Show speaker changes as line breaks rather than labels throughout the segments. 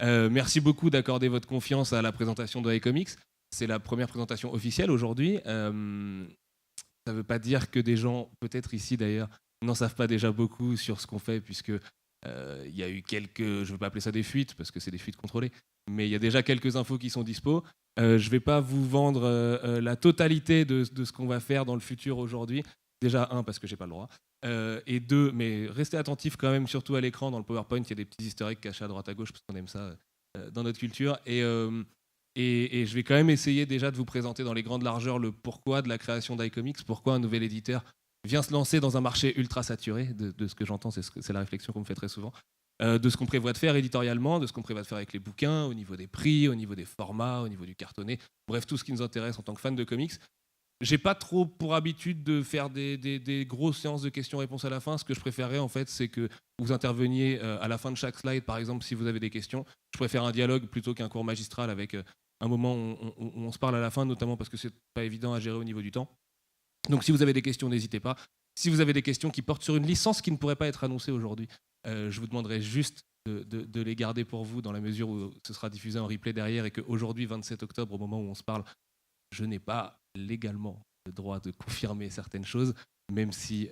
Merci beaucoup d'accorder votre confiance à la présentation de iComics. C'est la première présentation officielle aujourd'hui. Ça ne veut pas dire que des gens, peut-être ici d'ailleurs, n'en savent pas déjà beaucoup sur ce qu'on fait, puisque il y a eu quelques, je ne veux pas appeler ça des fuites, parce que c'est des fuites contrôlées, mais il y a déjà quelques infos qui sont dispo. Je ne vais pas vous vendre la totalité de ce qu'on va faire dans le futur aujourd'hui. Déjà, un, parce que j'ai pas le droit. Et deux, mais restez attentifs quand même, surtout à l'écran, dans le PowerPoint, il y a des petits easter eggs cachés à droite à gauche, parce qu'on aime ça dans notre culture. Et je vais quand même essayer déjà de vous présenter dans les grandes largeurs le pourquoi de la création d'iComics, pourquoi un nouvel éditeur vient se lancer dans un marché ultra saturé, de ce que j'entends, c'est la réflexion qu'on me fait très souvent, de ce qu'on prévoit de faire éditorialement, de ce qu'on prévoit de faire avec les bouquins, au niveau des prix, au niveau des formats, au niveau du cartonné, bref, tout ce qui nous intéresse en tant que fans de comics. J'ai pas trop pour habitude de faire des grosses séances de questions-réponses à la fin. Ce que je préférerais, en fait, c'est que vous interveniez à la fin de chaque slide, par exemple, si vous avez des questions. Je préfère un dialogue plutôt qu'un cours magistral avec un moment où on se parle à la fin, notamment parce que c'est pas évident à gérer au niveau du temps. Donc, si vous avez des questions, n'hésitez pas. Si vous avez des questions qui portent sur une licence qui ne pourrait pas être annoncée aujourd'hui, je vous demanderai juste de les garder pour vous dans la mesure où ce sera diffusé en replay derrière et qu'aujourd'hui, 27 octobre, au moment où on se parle, je n'ai pas légalement le droit de confirmer certaines choses, même si,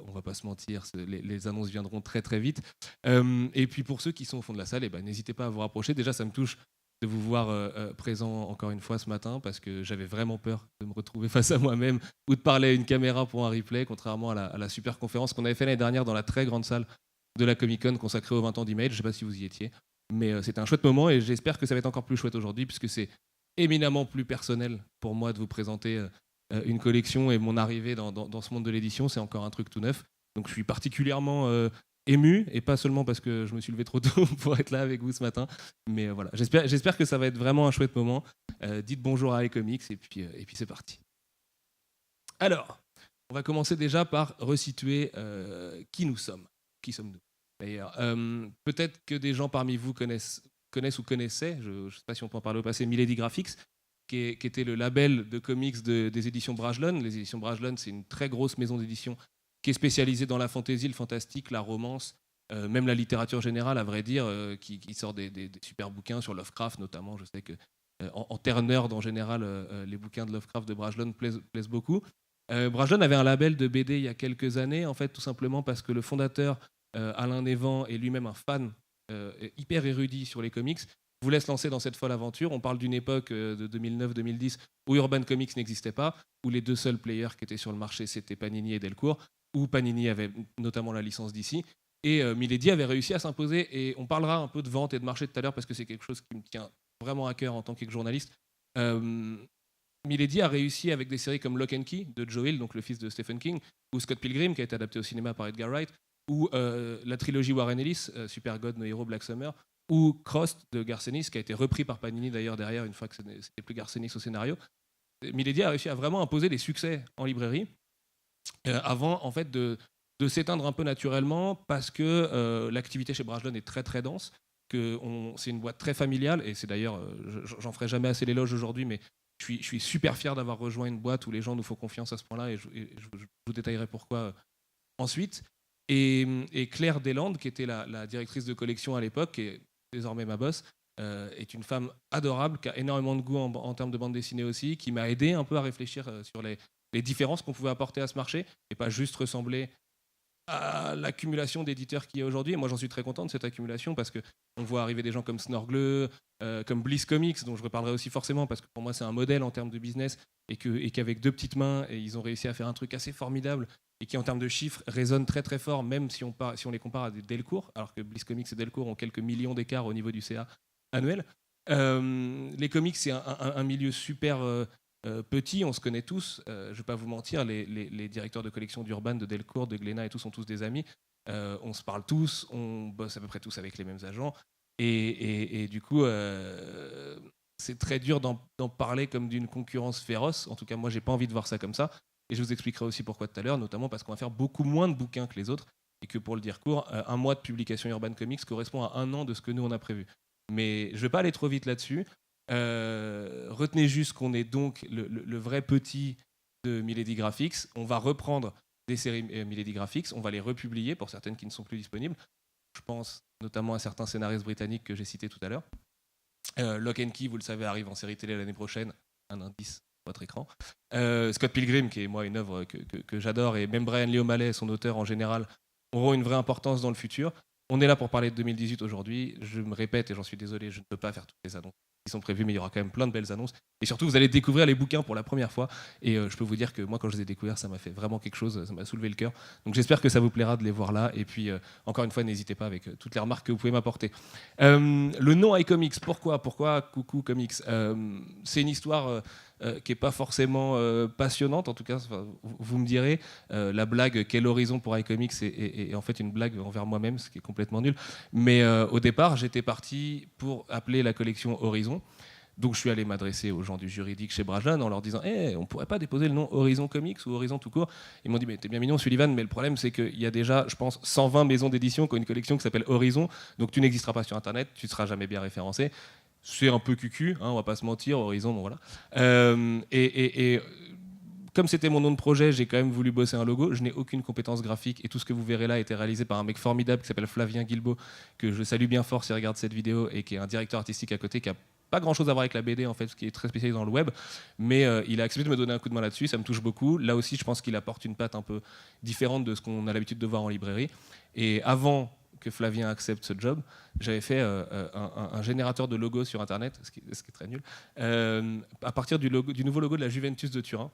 on va pas se mentir, les annonces viendront très très vite. Et puis pour ceux qui sont au fond de la salle, eh ben, n'hésitez pas à vous rapprocher. Déjà, ça me touche de vous voir présent encore une fois ce matin, parce que j'avais vraiment peur de me retrouver face à moi-même ou de parler à une caméra pour un replay, contrairement à la super conférence qu'on avait fait l'année dernière dans la très grande salle de la Comic-Con consacrée aux 20 ans d'Image. Je ne sais pas si vous y étiez, mais c'était un chouette moment et j'espère que ça va être encore plus chouette aujourd'hui, puisque c'est éminemment plus personnel pour moi de vous présenter une collection, et mon arrivée dans ce monde de l'édition, c'est encore un truc tout neuf. Donc je suis particulièrement ému, et pas seulement parce que je me suis levé trop tôt pour être là avec vous ce matin, mais voilà, j'espère que ça va être vraiment un chouette moment. Dites bonjour à iComics et puis c'est parti. Alors, on va commencer déjà par resituer qui nous sommes. Qui sommes-nous d'ailleurs? Peut-être que des gens parmi vous connaissent ou connaissaient, je ne sais pas si on peut en parler au passé, Milady Graphics, qui était le label de comics des éditions Brajlon. Les éditions Brajlon, c'est une très grosse maison d'édition qui est spécialisée dans la fantasy, le fantastique, la romance, même la littérature générale, à vrai dire, qui sort des super bouquins sur Lovecraft notamment. Je sais que en terre nerd, en général, les bouquins de Lovecraft de Brajlon plaisent beaucoup. Brajlon avait un label de BD il y a quelques années, en fait, tout simplement parce que le fondateur, Alain Névan, est lui-même un fan hyper érudit sur les comics, voulait se lancer dans cette folle aventure. On parle d'une époque de 2009-2010 où Urban Comics n'existait pas, où les deux seuls players qui étaient sur le marché, c'était Panini et Delcourt, où Panini avait notamment la licence d'ici. Et Milady avait réussi à s'imposer. Et on parlera un peu de vente et de marché tout à l'heure, parce que c'est quelque chose qui me tient vraiment à cœur en tant que journaliste. Milady a réussi avec des séries comme Lock and Key de Joe Hill, donc le fils de Stephen King, ou Scott Pilgrim, qui a été adapté au cinéma par Edgar Wright, ou la trilogie Warren Ellis, Super God, No Hero, Black Summer, ou Crossed de Garcenis, qui a été repris par Panini d'ailleurs derrière, une fois que c'était plus Garcenis au scénario. Milady a réussi à vraiment imposer des succès en librairie, avant en fait de s'éteindre un peu naturellement, parce que l'activité chez Brajlon est très très dense, que c'est une boîte très familiale, et c'est d'ailleurs, j'en ferai jamais assez l'éloge aujourd'hui, mais je suis super fier d'avoir rejoint une boîte où les gens nous font confiance à ce point-là, et je vous détaillerai pourquoi ensuite. Et Claire Deslandes, qui était la directrice de collection à l'époque, qui est désormais ma boss, est une femme adorable, qui a énormément de goût en termes de bande dessinée aussi, qui m'a aidé un peu à réfléchir sur les différences qu'on pouvait apporter à ce marché, et pas juste ressembler à l'accumulation d'éditeurs qu'il y a aujourd'hui. Et moi, j'en suis très content de cette accumulation, parce qu'on voit arriver des gens comme Snorgle, comme Bliss Comics, dont je reparlerai aussi forcément, parce que pour moi, c'est un modèle en termes de business, et qu'avec deux petites mains, et ils ont réussi à faire un truc assez formidable, et qui, en termes de chiffres, résonne très très fort, même si on les compare à des Delcourt, alors que Bliss Comics et Delcourt ont quelques millions d'écart au niveau du CA annuel. Les comics, c'est un milieu super petit, on se connaît tous. Je ne vais pas vous mentir, les directeurs de collection d'Urban, de Delcourt, de Glénat et tout sont tous des amis. On se parle tous, on bosse à peu près tous avec les mêmes agents. Et du coup, c'est très dur d'en parler comme d'une concurrence féroce. En tout cas, moi, j'ai pas envie de voir ça comme ça. Et je vous expliquerai aussi pourquoi tout à l'heure, notamment parce qu'on va faire beaucoup moins de bouquins que les autres, et que, pour le dire court, un mois de publication Urban Comics correspond à un an de ce que nous on a prévu. Mais je ne vais pas aller trop vite là-dessus. Retenez juste qu'on est donc le vrai petit de Milady Graphics. On va reprendre des séries Milady Graphics, on va les republier pour certaines qui ne sont plus disponibles. je pense notamment à certains scénaristes britanniques que j'ai cités tout à l'heure. Lock and Key, vous le savez, arrive en série télé l'année prochaine, un indice sur votre écran. Scott Pilgrim, qui est moi une œuvre que j'adore, et même Brian Lee O'Malley, son auteur en général, auront une vraie importance dans le futur. On est là pour parler de 2018 aujourd'hui. Je me répète et j'en suis désolé, je ne peux pas faire toutes les annonces qui sont prévues, mais il y aura quand même plein de belles annonces. Et surtout, vous allez découvrir les bouquins pour la première fois. Et je peux vous dire que moi, quand je les ai découverts, ça m'a fait vraiment quelque chose, ça m'a soulevé le cœur. Donc j'espère que ça vous plaira de les voir là. Et puis, encore une fois, n'hésitez pas avec toutes les remarques que vous pouvez m'apporter. Le nom iComics, pourquoi Coucou Comics? C'est une histoire qui n'est pas forcément passionnante, en tout cas, vous me direz. La blague Quel horizon pour iComics est en fait une blague envers moi-même, ce qui est complètement nul. Mais au départ, j'étais parti pour appeler la collection Horizon. Donc je suis allé m'adresser aux gens du juridique chez Brajan en leur disant on pourrait pas déposer le nom Horizon Comics ou Horizon tout court. Ils m'ont dit mais t'es bien mignon Sullivan, mais le problème c'est qu'il y a déjà, je pense, 120 maisons d'édition qui ont une collection qui s'appelle Horizon, donc tu n'existeras pas sur Internet, tu ne seras jamais bien référencé. C'est un peu cucu, on va pas se mentir, Horizon, bon voilà. Comme c'était mon nom de projet, j'ai quand même voulu bosser un logo. Je n'ai aucune compétence graphique et tout ce que vous verrez là a été réalisé par un mec formidable qui s'appelle Flavien Guilbeault, que je salue bien fort s'il regarde cette vidéo, et qui est un directeur artistique à côté qui a pas grand chose à voir avec la BD en fait, ce qui est très spécialisé dans le web, mais il a accepté de me donner un coup de main là-dessus, ça me touche beaucoup. Là aussi, je pense qu'il apporte une patte un peu différente de ce qu'on a l'habitude de voir en librairie. Et avant que Flavien accepte ce job, j'avais fait un générateur de logos sur Internet, ce qui est très nul, à partir du nouveau logo de la Juventus de Turin.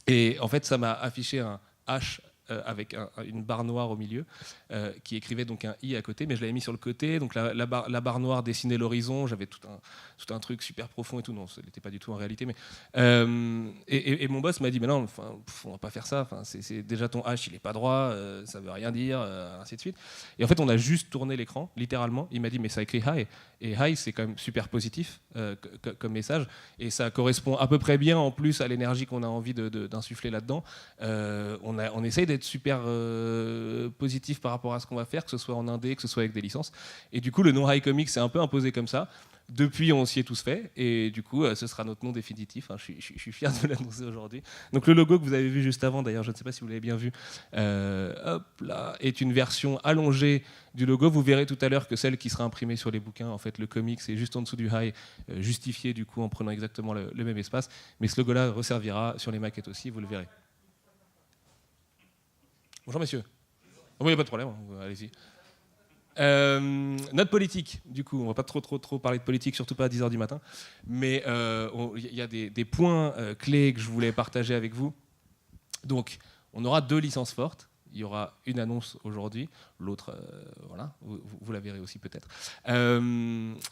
Et en fait, ça m'a affiché un H avec une barre noire au milieu qui écrivait donc un I à côté, mais je l'avais mis sur le côté. Donc la barre noire dessinait l'horizon. J'avais tout un truc super profond et tout. Non, ce n'était pas du tout en réalité. Mais et mon boss m'a dit mais non, on va pas faire ça. C'est déjà ton H, il est pas droit, ça veut rien dire, ainsi de suite. Et en fait, on a juste tourné l'écran, littéralement. Il m'a dit mais ça écrit Hi. Et Hi, c'est quand même super positif comme message. Et ça correspond à peu près bien en plus à l'énergie qu'on a envie d'insuffler là-dedans. On essaye d'être super positif par rapport à ce qu'on va faire, que ce soit en indé, que ce soit avec des licences. Et du coup, le nom iComics s'est un peu imposé comme ça. Depuis, on s'y est tous fait. Et du coup, ce sera notre nom définitif. Je suis fier de l'annoncer aujourd'hui. Donc le logo que vous avez vu juste avant, d'ailleurs, je ne sais pas si vous l'avez bien vu, hop là, est une version allongée du logo. Vous verrez tout à l'heure que celle qui sera imprimée sur les bouquins, en fait, le comics est juste en dessous du high, justifié du coup en prenant exactement le même espace. Mais ce logo-là resservira sur les maquettes aussi, vous le verrez. Bonjour messieurs. Oui, il n'y a pas de problème, allez-y. Note politique, du coup, on va pas trop parler de politique, surtout pas à 10h du matin, mais il y a des points clés que je voulais partager avec vous. Donc, on aura 2 licences fortes. Il y aura une annonce aujourd'hui, l'autre, voilà, vous la verrez aussi peut-être.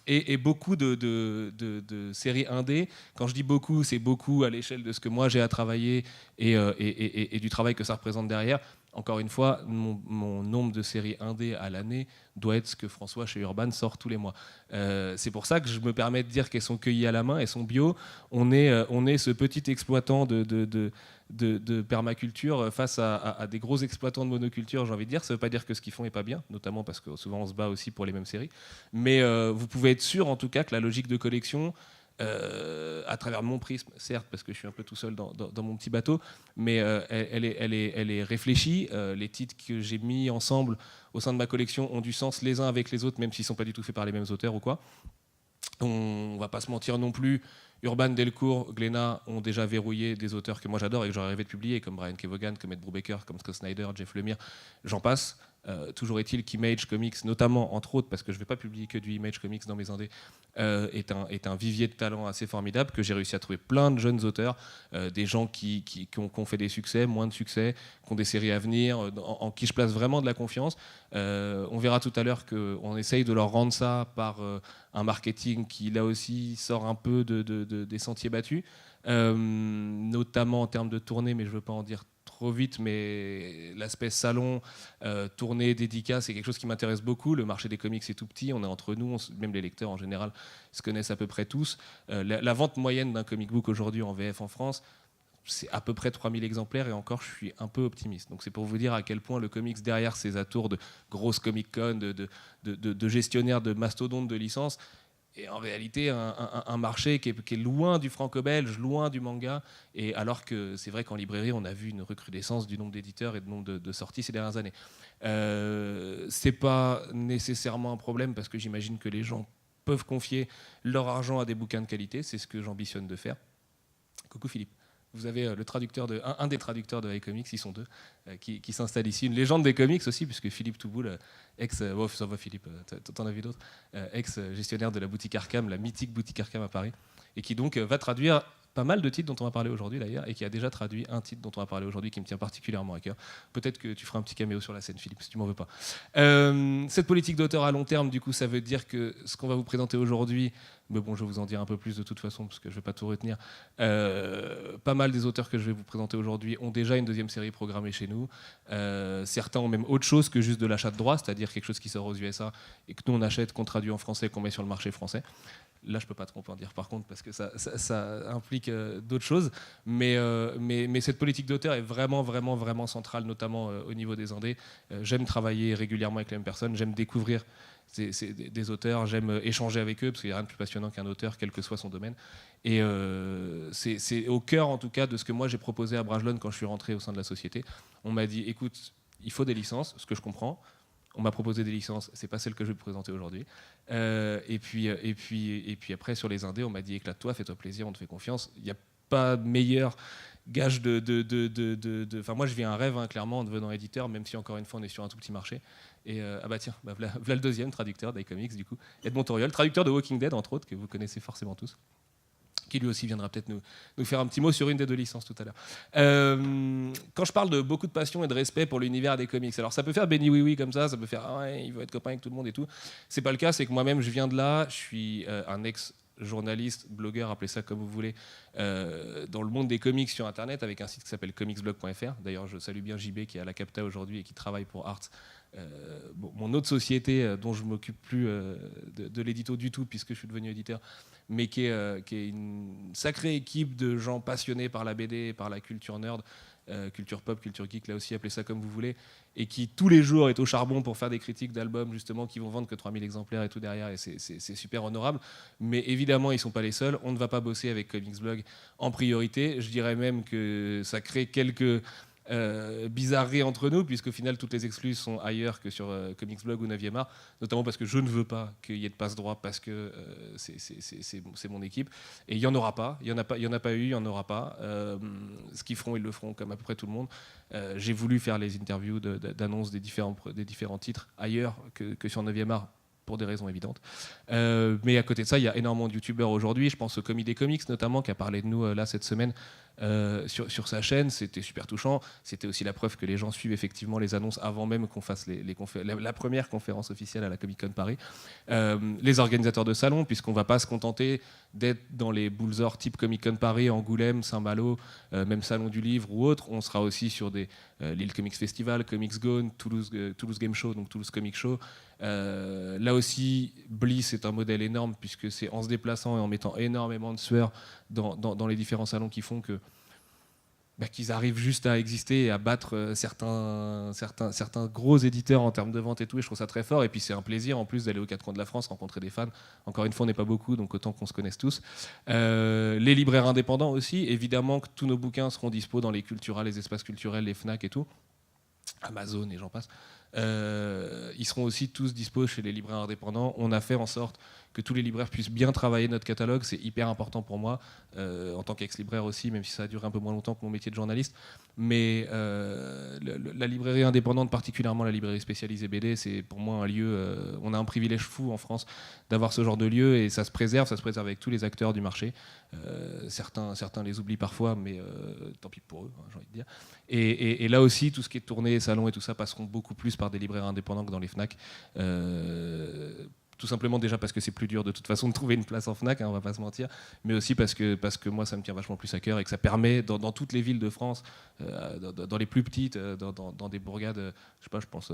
Et beaucoup de séries indé. Quand je dis beaucoup, c'est beaucoup à l'échelle de ce que moi j'ai à travailler et du travail que ça représente derrière. Encore une fois, mon nombre de séries indé à l'année doit être ce que François chez Urban sort tous les mois. C'est pour ça que je me permets de dire qu'elles sont cueillies à la main, elles sont bio. On est ce petit exploitant de permaculture face à des gros exploitants de monoculture, j'ai envie de dire. Ça ne veut pas dire que ce qu'ils font n'est pas bien, notamment parce que souvent on se bat aussi pour les mêmes séries. Mais vous pouvez être sûr en tout cas que la logique de collection, à travers mon prisme, certes, parce que je suis un peu tout seul dans mon petit bateau, mais elle est réfléchie. Les titres que j'ai mis ensemble au sein de ma collection ont du sens les uns avec les autres, même s'ils ne sont pas du tout faits par les mêmes auteurs ou quoi. On ne va pas se mentir non plus. Urban, Delcourt, Glénat ont déjà verrouillé des auteurs que moi j'adore et que j'aurais rêvé de publier, comme Brian Kevogan, comme Ed Brubaker, comme Scott Snyder, Jeff Lemire, j'en passe. Toujours est-il qu'Image Comics, notamment, entre autres, parce que je ne vais pas publier que du Image Comics dans mes indés, est un vivier de talent assez formidable, que j'ai réussi à trouver plein de jeunes auteurs, des gens qui ont fait des succès, moins de succès, qui ont des séries à venir, en qui je place vraiment de la confiance. On verra tout à l'heure qu'on essaye de leur rendre ça par un marketing qui, là aussi, sort un peu des sentiers battus, notamment en termes de tournée, mais je ne veux pas en dire trop vite, mais l'aspect salon, tournée, dédicace, c'est quelque chose qui m'intéresse beaucoup. Le marché des comics est tout petit, on est entre nous, même les lecteurs en général se connaissent à peu près tous. La vente moyenne d'un comic book aujourd'hui en VF en France, c'est à peu près 3000 exemplaires, et encore je suis un peu optimiste. Donc c'est pour vous dire à quel point le comics, derrière ces atours de grosses Comic-Con, de gestionnaires de mastodontes de licences, et en réalité un marché qui est loin du franco-belge, loin du manga, et alors que c'est vrai qu'en librairie, on a vu une recrudescence du nombre d'éditeurs et du nombre de sorties ces dernières années. C'est pas nécessairement un problème parce que j'imagine que les gens peuvent confier leur argent à des bouquins de qualité, c'est ce que j'ambitionne de faire. Coucou Philippe. Vous avez le traducteur un des traducteurs de iComics, ils sont deux, qui s'installent ici. Une légende des comics aussi, puisque Philippe Touboul, ça va Philippe, t'en as vu d'autres, ex-gestionnaire de la boutique Arkham, la mythique boutique Arkham à Paris, et qui donc va traduire pas mal de titres dont on va parler aujourd'hui d'ailleurs, et qui a déjà traduit un titre dont on va parler aujourd'hui qui me tient particulièrement à cœur. Peut-être que tu feras un petit caméo sur la scène, Philippe, si tu m'en veux pas. Cette politique d'auteur à long terme, du coup, ça veut dire que ce qu'on va vous présenter aujourd'hui, mais bon, je vais vous en dire un peu plus de toute façon, parce que je ne vais pas tout retenir. Pas mal des auteurs que je vais vous présenter aujourd'hui ont déjà une deuxième série programmée chez nous. Certains ont même autre chose que juste de l'achat de droits, c'est-à-dire quelque chose qui sort aux USA et que nous on achète, qu'on traduit en français, qu'on met sur le marché français. Là, je ne peux pas trop en dire par contre, parce que ça implique d'autres choses. Mais cette politique d'auteur est vraiment, vraiment, vraiment centrale, notamment au niveau des indés. J'aime travailler régulièrement avec les mêmes personnes, j'aime découvrir des auteurs, j'aime échanger avec eux, parce qu'il n'y a rien de plus passionnant qu'un auteur, quel que soit son domaine. Et c'est au cœur, en tout cas, de ce que moi j'ai proposé à Brajlon quand je suis rentré au sein de la société. On m'a dit, écoute, il faut des licences, ce que je comprends. On m'a proposé des licences, c'est pas celle que je vais vous présenter aujourd'hui. Et puis après, sur les indés, on m'a dit, éclate-toi, fais-toi plaisir, on te fait confiance. Il n'y a pas meilleur gage de... Enfin, moi, je vis un rêve, hein, clairement, en devenant éditeur, même si, encore une fois, on est sur un tout petit marché. Et ah bah tiens, voilà le deuxième traducteur d'iComics, du coup. Edmond Toriol, traducteur de Walking Dead, entre autres, que vous connaissez forcément tous, qui lui aussi viendra peut-être nous faire un petit mot sur une des deux licences tout à l'heure. Quand je parle de beaucoup de passion et de respect pour l'univers des comics, alors ça peut faire béni oui oui comme ça peut faire ah ouais, il veut être copain avec tout le monde et tout. C'est pas le cas, c'est que moi-même je viens de là, je suis un ex-journaliste, blogueur, appelez ça comme vous voulez, dans le monde des comics sur Internet avec un site qui s'appelle comicsblog.fr. D'ailleurs, je salue bien JB qui est à la Capta aujourd'hui et qui travaille pour Arts. Mon autre société dont je ne m'occupe plus de l'édito du tout puisque je suis devenu éditeur, mais qui est une sacrée équipe de gens passionnés par la BD, par la culture nerd, culture pop, culture geek, là aussi appelez ça comme vous voulez, et qui tous les jours est au charbon pour faire des critiques d'albums justement qui vont vendre que 3000 exemplaires et tout derrière, et c'est super honorable. Mais évidemment ils ne sont pas les seuls, on ne va pas bosser avec Comics Blog en priorité, je dirais même que ça crée quelques bizarreries entre nous, puisqu'au final toutes les exclus sont ailleurs que sur Comics Blog ou 9e art, notamment parce que je ne veux pas qu'il y ait de passe-droit, parce que c'est mon équipe, et il n'y en aura pas, il n'y en a pas eu, il n'y en aura pas. Ce qu'ils feront, ils le feront comme à peu près tout le monde. J'ai voulu faire les interviews d'annonces des différents titres ailleurs que sur 9e art, pour des raisons évidentes. Mais à côté de ça, il y a énormément de youtubeurs aujourd'hui. Je pense au Commis des Comics notamment, qui a parlé de nous là cette semaine sur sa chaîne. C'était super touchant. C'était aussi la preuve que les gens suivent effectivement les annonces avant même qu'on fasse la première conférence officielle à la Comic Con Paris. Les organisateurs de salons, puisqu'on ne va pas se contenter d'être dans les Boulezors type Comic Con Paris, Angoulême, Saint-Malo, même Salon du Livre ou autre. On sera aussi sur Lille Comics Festival, Comics Gone, Toulouse Game Show, donc Toulouse Comic Show. Là aussi, Bliss est un modèle énorme puisque c'est en se déplaçant et en mettant énormément de sueur dans les différents salons qui font qu'ils arrivent juste à exister et à battre certains gros éditeurs en termes de vente et tout, et je trouve ça très fort. Et puis c'est un plaisir en plus d'aller aux quatre coins de la France, rencontrer des fans. Encore une fois, on n'est pas beaucoup, donc autant qu'on se connaisse tous. Les libraires indépendants aussi, évidemment que tous nos bouquins seront dispo dans les Cultura, les espaces culturels, les Fnac et tout, Amazon et j'en passe. Ils seront aussi tous dispo chez les libraires indépendants. On a fait en sorte que tous les libraires puissent bien travailler notre catalogue, c'est hyper important pour moi, en tant qu'ex-libraire aussi, même si ça a duré un peu moins longtemps que mon métier de journaliste. Mais la librairie indépendante, particulièrement la librairie spécialisée BD, c'est pour moi un lieu, on a un privilège fou en France d'avoir ce genre de lieu, et ça se préserve avec tous les acteurs du marché. Certains les oublient parfois, mais tant pis pour eux, hein, j'ai envie de dire. Et là aussi, tout ce qui est tournée, salon et tout ça passeront beaucoup plus par des libraires indépendants que dans les Fnac. Tout simplement déjà parce que c'est plus dur de toute façon de trouver une place en Fnac, hein, on va pas se mentir, mais aussi parce que moi ça me tient vachement plus à cœur et que ça permet dans toutes les villes de France, dans les plus petites, dans des bourgades, je sais pas, je pense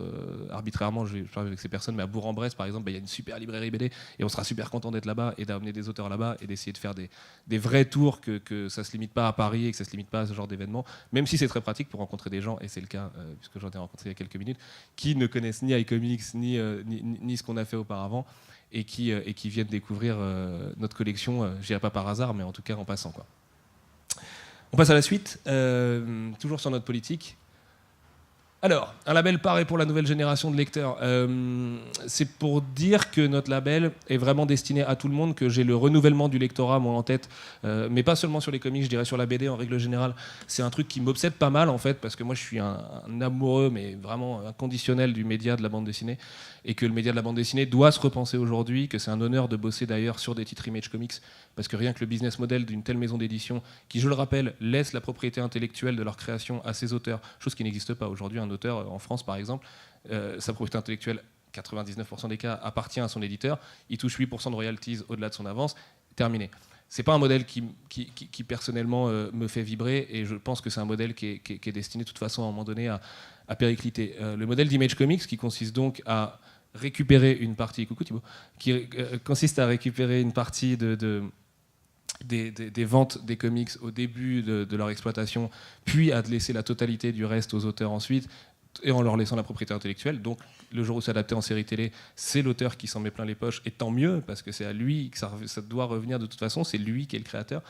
arbitrairement, je parle avec ces personnes, mais à Bourg-en-Bresse par exemple, il y a une super librairie BD et on sera super content d'être là-bas et d'amener des auteurs là-bas et d'essayer de faire des vrais tours, que ça se limite pas à Paris et que ça se limite pas à ce genre d'événement, même si c'est très pratique pour rencontrer des gens, et c'est le cas puisque j'en ai rencontré il y a quelques minutes, qui ne connaissent ni iComics ni ce qu'on a fait auparavant. et qui viennent découvrir notre collection, je dirais pas par hasard, mais en tout cas en passant, quoi. On passe à la suite, toujours sur notre politique. Alors, un label paré pour la nouvelle génération de lecteurs. C'est pour dire que notre label est vraiment destiné à tout le monde, que j'ai le renouvellement du lectorat, moi, en tête, mais pas seulement sur les comics, je dirais sur la BD en règle générale. C'est un truc qui m'obsède pas mal, en fait, parce que moi, je suis un amoureux, mais vraiment inconditionnel du média de la bande dessinée, et que le média de la bande dessinée doit se repenser aujourd'hui, que c'est un honneur de bosser d'ailleurs sur des titres Image Comics, parce que rien que le business model d'une telle maison d'édition, qui, je le rappelle, laisse la propriété intellectuelle de leur création à ses auteurs, chose qui n'existe pas aujourd'hui. Un auteur en France, par exemple, sa propriété intellectuelle, 99% des cas, appartient à son éditeur. Il touche 8% de royalties au-delà de son avance. Terminé. C'est pas un modèle qui personnellement me fait vibrer, et je pense que c'est un modèle qui est destiné de toute façon à un moment donné à péricliter. Le modèle d'Image Comics, qui consiste donc à récupérer une partie, coucou Thibaut, qui consiste à récupérer une partie des ventes des comics au début de leur exploitation, puis à laisser la totalité du reste aux auteurs ensuite, et en leur laissant la propriété intellectuelle. Donc le jour où c'est adapté en série télé, c'est l'auteur qui s'en met plein les poches, et tant mieux, parce que c'est à lui que ça doit revenir de toute façon, c'est lui qui est le créateur.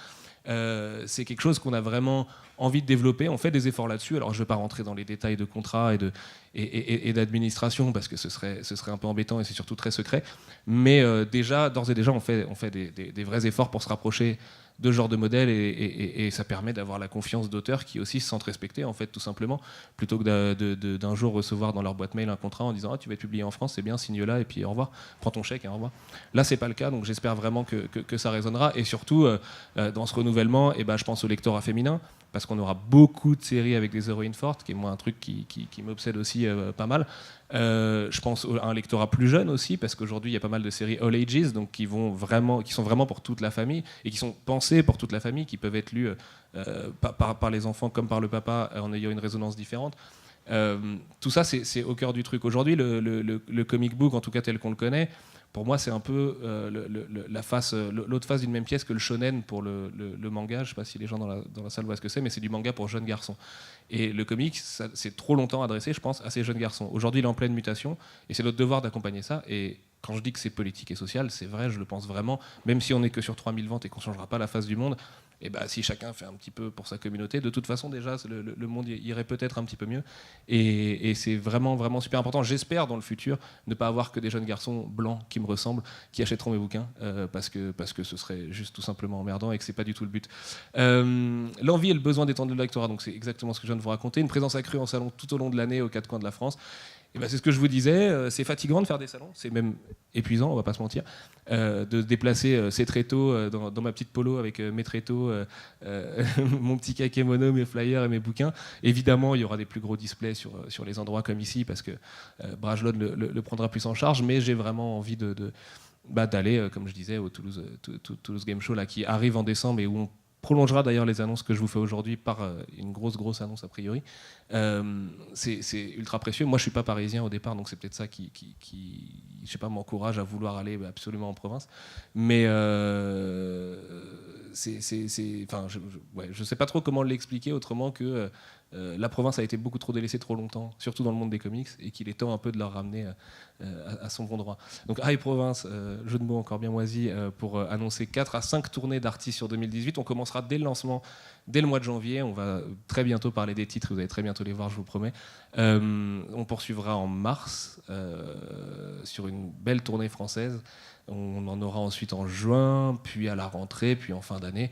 C'est quelque chose qu'on a vraiment envie de développer. On fait des efforts là-dessus. Alors je ne vais pas rentrer dans les détails de contrat et d'administration, parce que ce serait un peu embêtant, et c'est surtout très secret. Mais d'ores et déjà, on fait des vrais efforts pour se rapprocher de ce genre de modèle, et ça permet d'avoir la confiance d'auteurs qui aussi se sentent respectés, en fait, tout simplement, plutôt que d'un jour recevoir dans leur boîte mail un contrat en disant tu vas être publié en France, c'est bien, signe-là et puis au revoir, prends ton chèque et au revoir. Là, c'est pas le cas, donc j'espère vraiment que ça résonnera, et surtout dans ce renouvellement, je pense au lectorat féminin, parce qu'on aura beaucoup de séries avec des héroïnes fortes, qui est moi un truc qui m'obsède aussi pas mal. Je pense à un lectorat plus jeune aussi, parce qu'aujourd'hui il y a pas mal de séries all ages, donc qui sont vraiment pour toute la famille, et qui sont pensées pour toute la famille, qui peuvent être lues par les enfants comme par le papa, en ayant une résonance différente. Tout ça, c'est au cœur du truc. Aujourd'hui, le comic book, en tout cas tel qu'on le connaît, pour moi, c'est un peu l'autre face d'une même pièce que le shonen pour le manga. Je ne sais pas si les gens dans la salle voient ce que c'est, mais c'est du manga pour jeunes garçons. Et le comic, c'est trop longtemps adressé, je pense, à ces jeunes garçons. Aujourd'hui, il est en pleine mutation, et c'est notre devoir d'accompagner ça. Et quand je dis que c'est politique et social, c'est vrai, je le pense vraiment. Même si on n'est que sur 3000 ventes et qu'on ne changera pas la face du monde, si chacun fait un petit peu pour sa communauté, de toute façon, déjà, le monde irait peut-être un petit peu mieux. Et c'est vraiment, vraiment super important. J'espère, dans le futur, ne pas avoir que des jeunes garçons blancs qui me ressemblent, qui achèteront mes bouquins, parce que ce serait juste tout simplement emmerdant, et que c'est pas du tout le but. L'envie et le besoin d'étendre le lectorat, donc c'est exactement ce que je viens de vous raconter. Une présence accrue en salon tout au long de l'année, aux quatre coins de la France. C'est ce que je vous disais, c'est fatigant de faire des salons, c'est même épuisant, on va pas se mentir, de se déplacer ces tréteaux dans ma petite polo avec mes tréteaux, mon petit kakémono, mes flyers et mes bouquins. Évidemment, il y aura des plus gros displays sur les endroits comme ici, parce que Brajlon le prendra plus en charge, mais j'ai vraiment envie d'aller, comme je disais, au Toulouse Game Show, là, qui arrive en décembre, et où on prolongera d'ailleurs les annonces que je vous fais aujourd'hui par une grosse annonce a priori. C'est ultra précieux. Moi, je suis pas parisien au départ, donc c'est peut-être ça qui je sais pas, m'encourage à vouloir aller absolument en province. Mais je sais pas trop comment l'expliquer autrement que la province a été beaucoup trop délaissée trop longtemps, surtout dans le monde des comics, et qu'il est temps un peu de la ramener à son bon droit. Donc High Province, jeu de mots encore bien moisi, pour annoncer 4 à 5 tournées d'artistes sur 2018. On commencera dès le lancement, dès le mois de janvier. On va très bientôt parler des titres, vous allez très bientôt les voir, je vous promets. On poursuivra en mars sur une belle tournée française. On en aura ensuite en juin, puis à la rentrée, puis en fin d'année.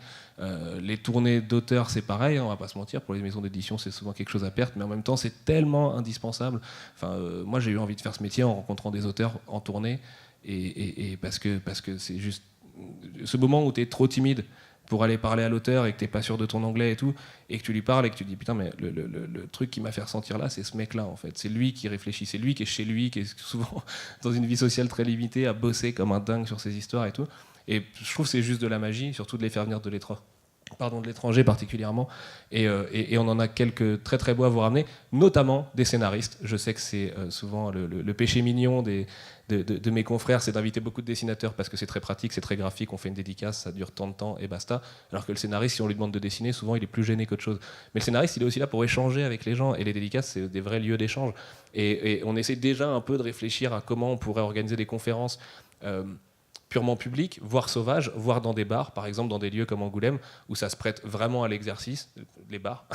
Les tournées d'auteurs, c'est pareil, on va pas se mentir. Pour les maisons d'édition, c'est souvent quelque chose à perte, mais en même temps, c'est tellement indispensable. Moi, j'ai eu envie de faire ce métier en rencontrant des auteurs en tournée, et parce que c'est juste ce moment où tu es trop timide pour aller parler à l'auteur, et que t'es pas sûr de ton anglais et tout, et que tu lui parles et que tu dis putain, mais le truc qui m'a fait ressentir là, c'est ce mec là, en fait. C'est lui qui réfléchit, c'est lui qui est chez lui, qui est souvent dans une vie sociale très limitée, à bosser comme un dingue sur ses histoires et tout. Et je trouve que c'est juste de la magie, surtout de les faire venir de l'étranger particulièrement, et on en a quelques très très beaux à vous ramener, notamment des scénaristes. Je sais que c'est souvent le péché mignon de mes confrères, c'est d'inviter beaucoup de dessinateurs, parce que c'est très pratique, c'est très graphique, on fait une dédicace, ça dure tant de temps et basta. Alors que le scénariste, si on lui demande de dessiner, souvent il est plus gêné qu'autre chose. Mais le scénariste, il est aussi là pour échanger avec les gens, et les dédicaces, c'est des vrais lieux d'échange. Et on essaie déjà un peu de réfléchir à comment on pourrait organiser des conférences purement public, voire sauvage, voire dans des bars, par exemple dans des lieux comme Angoulême, où ça se prête vraiment à l'exercice, les bars,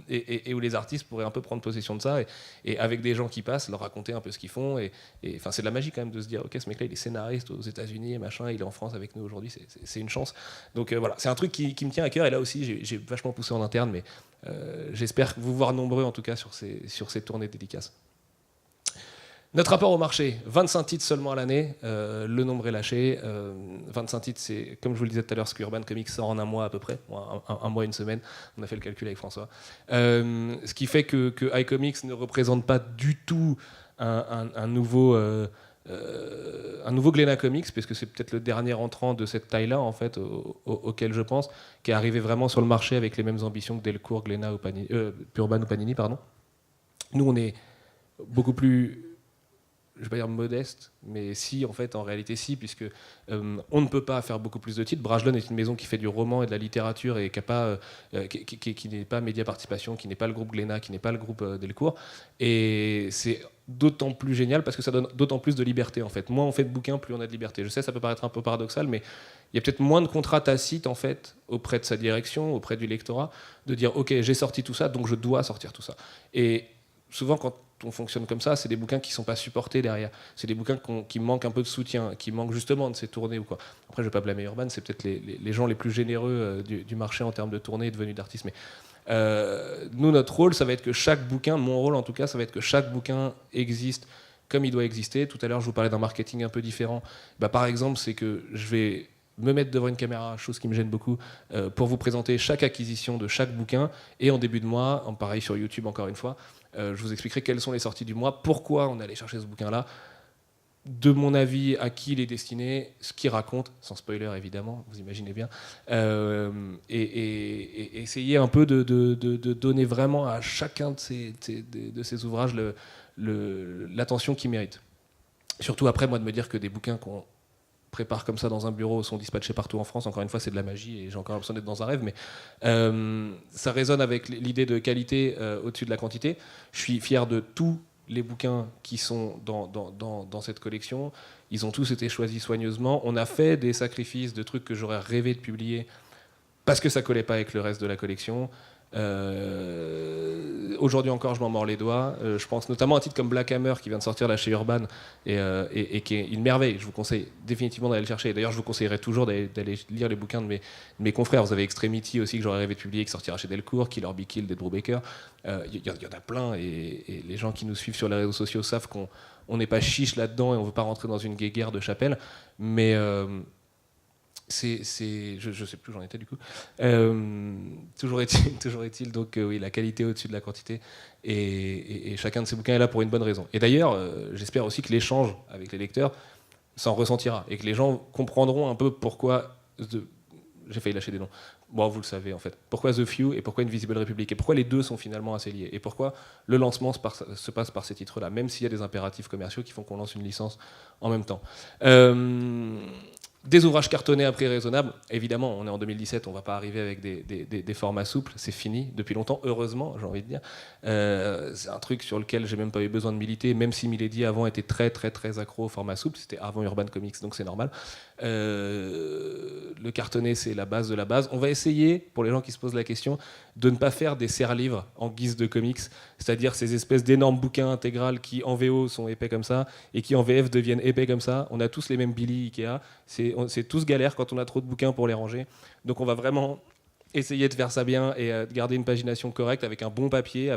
et où les artistes pourraient un peu prendre possession de ça, et avec des gens qui passent, leur raconter un peu ce qu'ils font, et c'est de la magie quand même de se dire, ok, ce mec-là, il est scénariste aux États-Unis, et machin, il est en France avec nous aujourd'hui, c'est une chance. Donc voilà, c'est un truc qui me tient à cœur, et là aussi, j'ai vachement poussé en interne, mais j'espère vous voir nombreux, en tout cas, sur ces tournées dédicaces. Notre rapport au marché, 25 titres seulement à l'année, le nombre est lâché. 25 titres, c'est, comme je vous le disais tout à l'heure, ce que Urban Comics sort en un mois à peu près, un mois, une semaine. On a fait le calcul avec François. Ce qui fait que iComics ne représente pas du tout un nouveau Glénat Comics, puisque c'est peut-être le dernier entrant de cette taille-là, en fait, auquel je pense, qui est arrivé vraiment sur le marché avec les mêmes ambitions que Delcourt, Glénat, Urban ou Panini, pardon. Nous, on est beaucoup plus, je vais pas dire modeste, mais si, en fait, en réalité, si, puisque on ne peut pas faire beaucoup plus de titres. Brajlon est une maison qui fait du roman et de la littérature et qui n'est pas Média Participation, qui n'est pas le groupe Glénat, qui n'est pas le groupe Delcourt. Et c'est d'autant plus génial parce que ça donne d'autant plus de liberté, en fait. Moins on fait de bouquins, plus on a de liberté. Je sais, ça peut paraître un peu paradoxal, mais il y a peut-être moins de contrats tacites, en fait, auprès de sa direction, auprès du lectorat, de dire, OK, j'ai sorti tout ça, donc je dois sortir tout ça. Et souvent, quand on fonctionne comme ça, c'est des bouquins qui ne sont pas supportés derrière. C'est des bouquins qui manquent un peu de soutien, qui manquent justement de ces tournées ou quoi. Après, je ne vais pas blâmer Urban, c'est peut-être les gens les plus généreux du marché en termes de tournées et de venue d'artistes. Mais nous, notre rôle, ça va être que chaque bouquin, mon rôle en tout cas, ça va être que chaque bouquin existe comme il doit exister. Tout à l'heure, je vous parlais d'un marketing un peu différent. Par exemple, c'est que je vais me mettre devant une caméra, chose qui me gêne beaucoup, pour vous présenter chaque acquisition de chaque bouquin. Et en début de mois, pareil sur YouTube encore une fois, je vous expliquerai quelles sont les sorties du mois, pourquoi on est allé chercher ce bouquin-là, de mon avis, à qui il est destiné, ce qu'il raconte, sans spoiler évidemment, vous imaginez bien, et essayer un peu de donner vraiment à chacun de ces ouvrages l'attention qu'il mérite. Surtout après, moi, de me dire que des bouquins qu'on prépare comme ça dans un bureau sont dispatchés partout en France, encore une fois, c'est de la magie et j'ai encore l'impression d'être dans un rêve, mais ça résonne avec l'idée de qualité au-dessus de la quantité. Je suis fier de tous les bouquins qui sont dans cette collection. Ils ont tous été choisis soigneusement. On a fait des sacrifices de trucs que j'aurais rêvé de publier parce que ça collait pas avec le reste de la collection. Aujourd'hui encore, je m'en mords les doigts. Je pense notamment à un titre comme Black Hammer qui vient de sortir là chez Urban et qui est une merveille. Je vous conseille définitivement d'aller le chercher. D'ailleurs, je vous conseillerais toujours d'aller lire les bouquins de mes confrères. Vous avez Extremity aussi que j'aurais rêvé de publier, qui sortira chez Delcourt, Killer Be Killed d'Ed Brubaker. Il y en a plein et les gens qui nous suivent sur les réseaux sociaux savent qu'on n'est pas chiche là-dedans et on ne veut pas rentrer dans une guéguerre de chapelle. Mais je sais plus où j'en étais du coup. Toujours est-il donc oui, la qualité au-dessus de la quantité et chacun de ces bouquins est là pour une bonne raison. Et d'ailleurs, j'espère aussi que l'échange avec les lecteurs s'en ressentira et que les gens comprendront un peu pourquoi j'ai failli lâcher des noms. Bon, vous le savez en fait. Pourquoi The Few et pourquoi Invisible Republic et pourquoi les deux sont finalement assez liés et pourquoi le lancement se passe par ces titres-là, même s'il y a des impératifs commerciaux qui font qu'on lance une licence en même temps. Des ouvrages cartonnés à prix raisonnable, évidemment, on est en 2017, on ne va pas arriver avec des formats souples, c'est fini depuis longtemps, heureusement, j'ai envie de dire. C'est un truc sur lequel j'ai même pas eu besoin de militer, même si Milady avant était très très très accro au format souple, c'était avant Urban Comics, donc c'est normal. Le cartonné, c'est la base de la base. On va essayer, pour les gens qui se posent la question, de ne pas faire des serre-livres en guise de comics, c'est-à-dire ces espèces d'énormes bouquins intégrales qui en VO sont épais comme ça et qui en VF deviennent épais comme ça. On a tous les mêmes Billy Ikea, c'est tous galère quand on a trop de bouquins pour les ranger. Donc on va vraiment essayer de faire ça bien et de garder une pagination correcte avec un bon papier.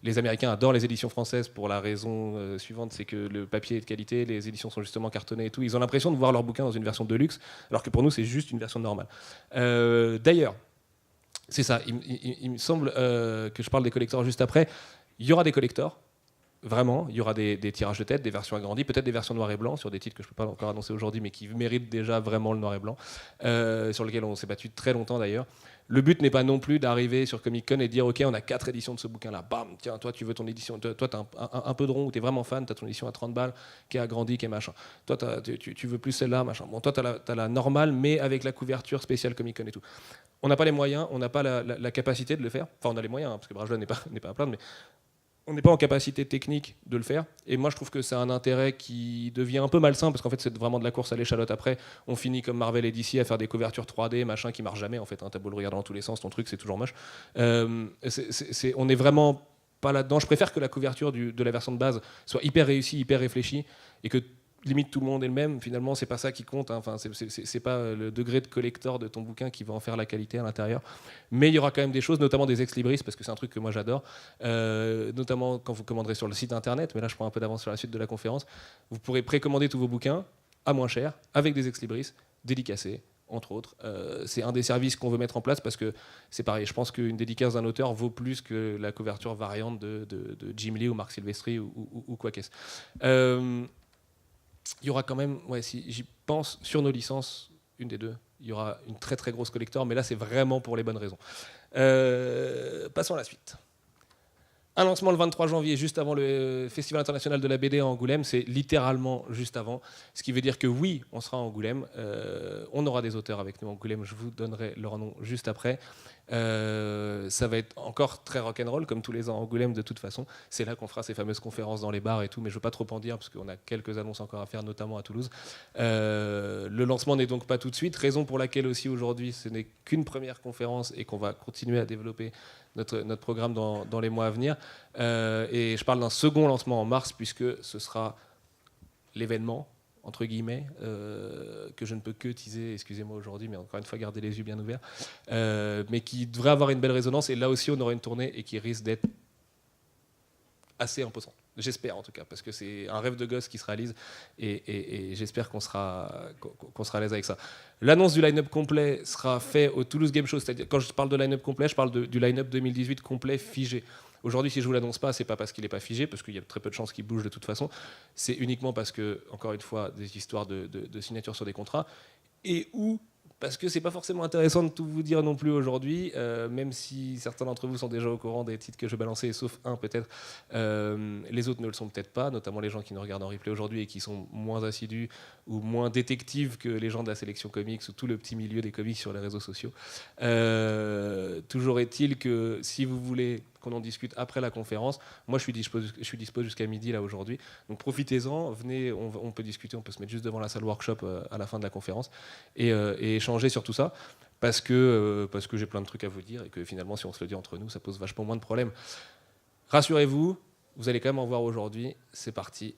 Les Américains adorent les éditions françaises pour la raison suivante, c'est que le papier est de qualité, les éditions sont justement cartonnées et tout. Ils ont l'impression de voir leur bouquin dans une version de luxe, alors que pour nous c'est juste une version normale. D'ailleurs, c'est ça, il me semble que je parle des collecteurs juste après. Il y aura des collecteurs, vraiment, il y aura des tirages de tête, des versions agrandies, peut-être des versions noir et blanc sur des titres que je ne peux pas encore annoncer aujourd'hui, mais qui méritent déjà vraiment le noir et blanc, sur lesquels on s'est battu très longtemps d'ailleurs. Le but n'est pas non plus d'arriver sur Comic-Con et de dire ok, on a 4 éditions de ce bouquin-là, bam, tiens, toi tu veux ton édition, toi tu as un peu de rond où tu es vraiment fan, tu as ton édition à 30 balles qui est agrandie, qui est machin. Toi tu veux plus celle-là, machin. Bon, toi tu as la normale, mais avec la couverture spéciale Comic-Con et tout. On n'a pas les moyens, on n'a pas la capacité de le faire. Enfin, on a les moyens, hein, parce que Brajlon n'est pas à plaindre, mais
on n'est pas en capacité technique de le faire. Et moi, je trouve que c'est un intérêt qui devient un peu malsain, parce qu'en fait, c'est vraiment de la course à l'échalote après. On finit comme Marvel et DC à faire des couvertures 3D, machin, qui marchent jamais, en fait. Hein. T'as beau le regarder dans tous les sens, ton truc, c'est toujours moche. On est vraiment pas là-dedans. Je préfère que la couverture de la version de base soit hyper réussie, hyper réfléchie, et que limite tout le monde est le même. Finalement, c'est pas ça qui compte. Hein. Enfin, c'est pas le degré de collector de ton bouquin qui va en faire la qualité à l'intérieur. Mais il y aura quand même des choses, notamment des ex-libris, parce que c'est un truc que moi j'adore. Notamment quand vous commanderez sur le site internet. Mais là, je prends un peu d'avance sur la suite de la conférence. Vous pourrez précommander tous vos bouquins à moins cher, avec des ex-libris, dédicacés, entre autres. C'est un des services qu'on veut mettre en place parce que c'est pareil, je pense qu'une dédicace d'un auteur vaut plus que la couverture variante de Jim Lee ou Marc Silvestri ou quoi qu'est-ce. Il y aura quand même, ouais, si j'y pense, sur nos licences, une des deux, il y aura une très très grosse collector, mais là c'est vraiment pour les bonnes raisons. Passons à la suite. Un lancement le 23 janvier, juste avant le Festival international de la BD à Angoulême, c'est littéralement juste avant, ce qui veut dire que oui, on sera à Angoulême, on aura des auteurs avec nous à Angoulême, je vous donnerai leur nom juste après. Ça va être encore très rock'n'roll, comme tous les ans à Angoulême de toute façon. C'est là qu'on fera ces fameuses conférences dans les bars et tout, mais je ne veux pas trop en dire, parce qu'on a quelques annonces encore à faire, notamment à Toulouse. Le lancement n'est donc pas tout de suite, raison pour laquelle aussi aujourd'hui ce n'est qu'une première conférence et qu'on va continuer à développer notre programme dans les mois à venir. Et je parle d'un second lancement en mars, puisque ce sera l'événement, entre guillemets, que je ne peux que teaser, excusez-moi aujourd'hui, mais encore une fois, garder les yeux bien ouverts, mais qui devrait avoir une belle résonance. Et là aussi, on aura une tournée et qui risque d'être assez imposante. J'espère en tout cas, parce que c'est un rêve de gosse qui se réalise et j'espère qu'on sera à l'aise avec ça. L'annonce du line-up complet sera faite au Toulouse Game Show, c'est-à-dire quand je parle de line-up complet, je parle du line-up 2018 complet figé. Aujourd'hui, si je ne vous l'annonce pas, c'est pas parce qu'il n'est pas figé, parce qu'il y a très peu de chances qu'il bouge de toute façon. C'est uniquement parce que, encore une fois, des histoires de signature sur des contrats et où parce que c'est pas forcément intéressant de tout vous dire non plus aujourd'hui, même si certains d'entre vous sont déjà au courant des titres que je vais balancer, sauf un peut-être. Les autres ne le sont peut-être pas, notamment les gens qui nous regardent en replay aujourd'hui et qui sont moins assidus ou moins détectives que les gens de la sélection comics ou tout le petit milieu des comics sur les réseaux sociaux. Toujours est-il que si vous voulez qu'on en discute après la conférence, moi je suis dispo jusqu'à midi là aujourd'hui, donc profitez-en, venez, on peut discuter, on peut se mettre juste devant la salle workshop à la fin de la conférence et échanger sur tout ça, parce que j'ai plein de trucs à vous dire et que finalement si on se le dit entre nous, ça pose vachement moins de problèmes. Rassurez-vous, vous allez quand même en voir aujourd'hui, c'est parti.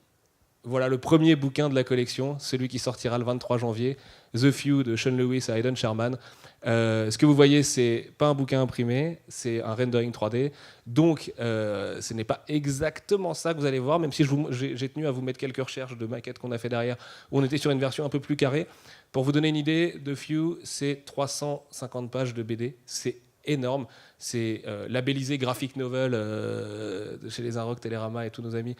Voilà le premier bouquin de la collection, celui qui sortira le 23 janvier, The Few de Sean Lewis et Hayden Sherman. Ce que vous voyez, c'est pas un bouquin imprimé, c'est un rendering 3D. Donc, ce n'est pas exactement ça que vous allez voir, même si j'ai tenu à vous mettre quelques recherches de maquettes qu'on a fait derrière, où on était sur une version un peu plus carrée. Pour vous donner une idée, The Few, c'est 350 pages de BD. C'est énorme. C'est labellisé graphic novel de chez les Inrock, Télérama et tous nos amis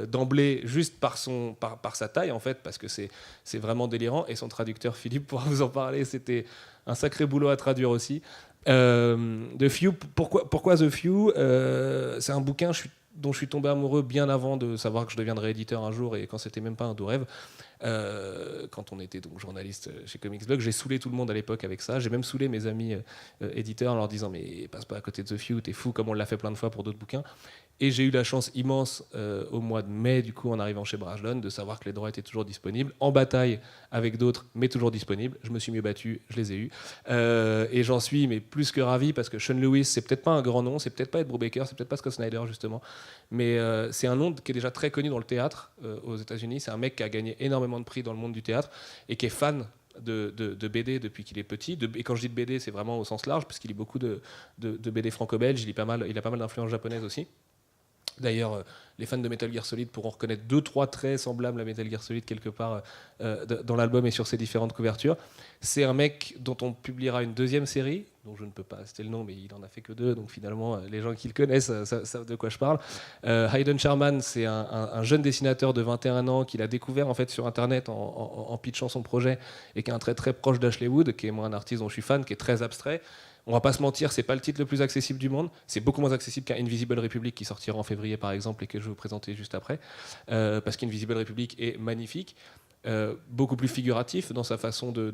d'emblée, juste par sa taille en fait, parce que c'est vraiment délirant. Et son traducteur Philippe pourra vous en parler. C'était un sacré boulot à traduire aussi. The Few, pourquoi The Few c'est un bouquin dont je suis tombé amoureux bien avant de savoir que je deviendrais éditeur un jour et quand c'était même pas un doux rêve. Quand on était donc journaliste chez Comics Blog, j'ai saoulé tout le monde à l'époque avec ça. J'ai même saoulé mes amis éditeurs en leur disant mais passe pas à côté de The Few, t'es fou, comme on l'a fait plein de fois pour d'autres bouquins. Et j'ai eu la chance immense au mois de mai, du coup, en arrivant chez Brajlon, de savoir que les droits étaient toujours disponibles, en bataille avec d'autres, mais toujours disponibles. Je me suis mieux battu, je les ai eus. Et j'en suis mais plus que ravi, parce que Sean Lewis, c'est peut-être pas un grand nom, c'est peut-être pas Ed Brubaker, c'est peut-être pas Scott Snyder, justement, mais c'est un nom qui est déjà très connu dans le théâtre aux États-Unis. C'est un mec qui a gagné énormément de prix dans le monde du théâtre et qui est fan de BD depuis qu'il est petit. Et quand je dis de BD, c'est vraiment au sens large, parce qu'il lit beaucoup de BD franco-belge, il a pas mal d'influence japonaise aussi. D'ailleurs, les fans de Metal Gear Solid pourront reconnaître 2-3 traits semblables à Metal Gear Solid quelque part dans l'album et sur ses différentes couvertures. C'est un mec dont on publiera une deuxième série, dont je ne peux pas citer le nom, mais il en a fait que 2, donc finalement, les gens qui le connaissent savent de quoi je parle. Hayden Sherman, c'est un jeune dessinateur de 21 ans qu'il a découvert en fait sur Internet en pitchant son projet et qui est un trait très proche d'Ashley Wood, qui est moi un artiste dont je suis fan, qui est très abstrait. On va pas se mentir, c'est pas le titre le plus accessible du monde. C'est beaucoup moins accessible qu'un Invisible Republic qui sortira en février par exemple et que je vais vous présenter juste après, parce qu'Invisible Republic est magnifique. beaucoup plus figuratif dans sa façon de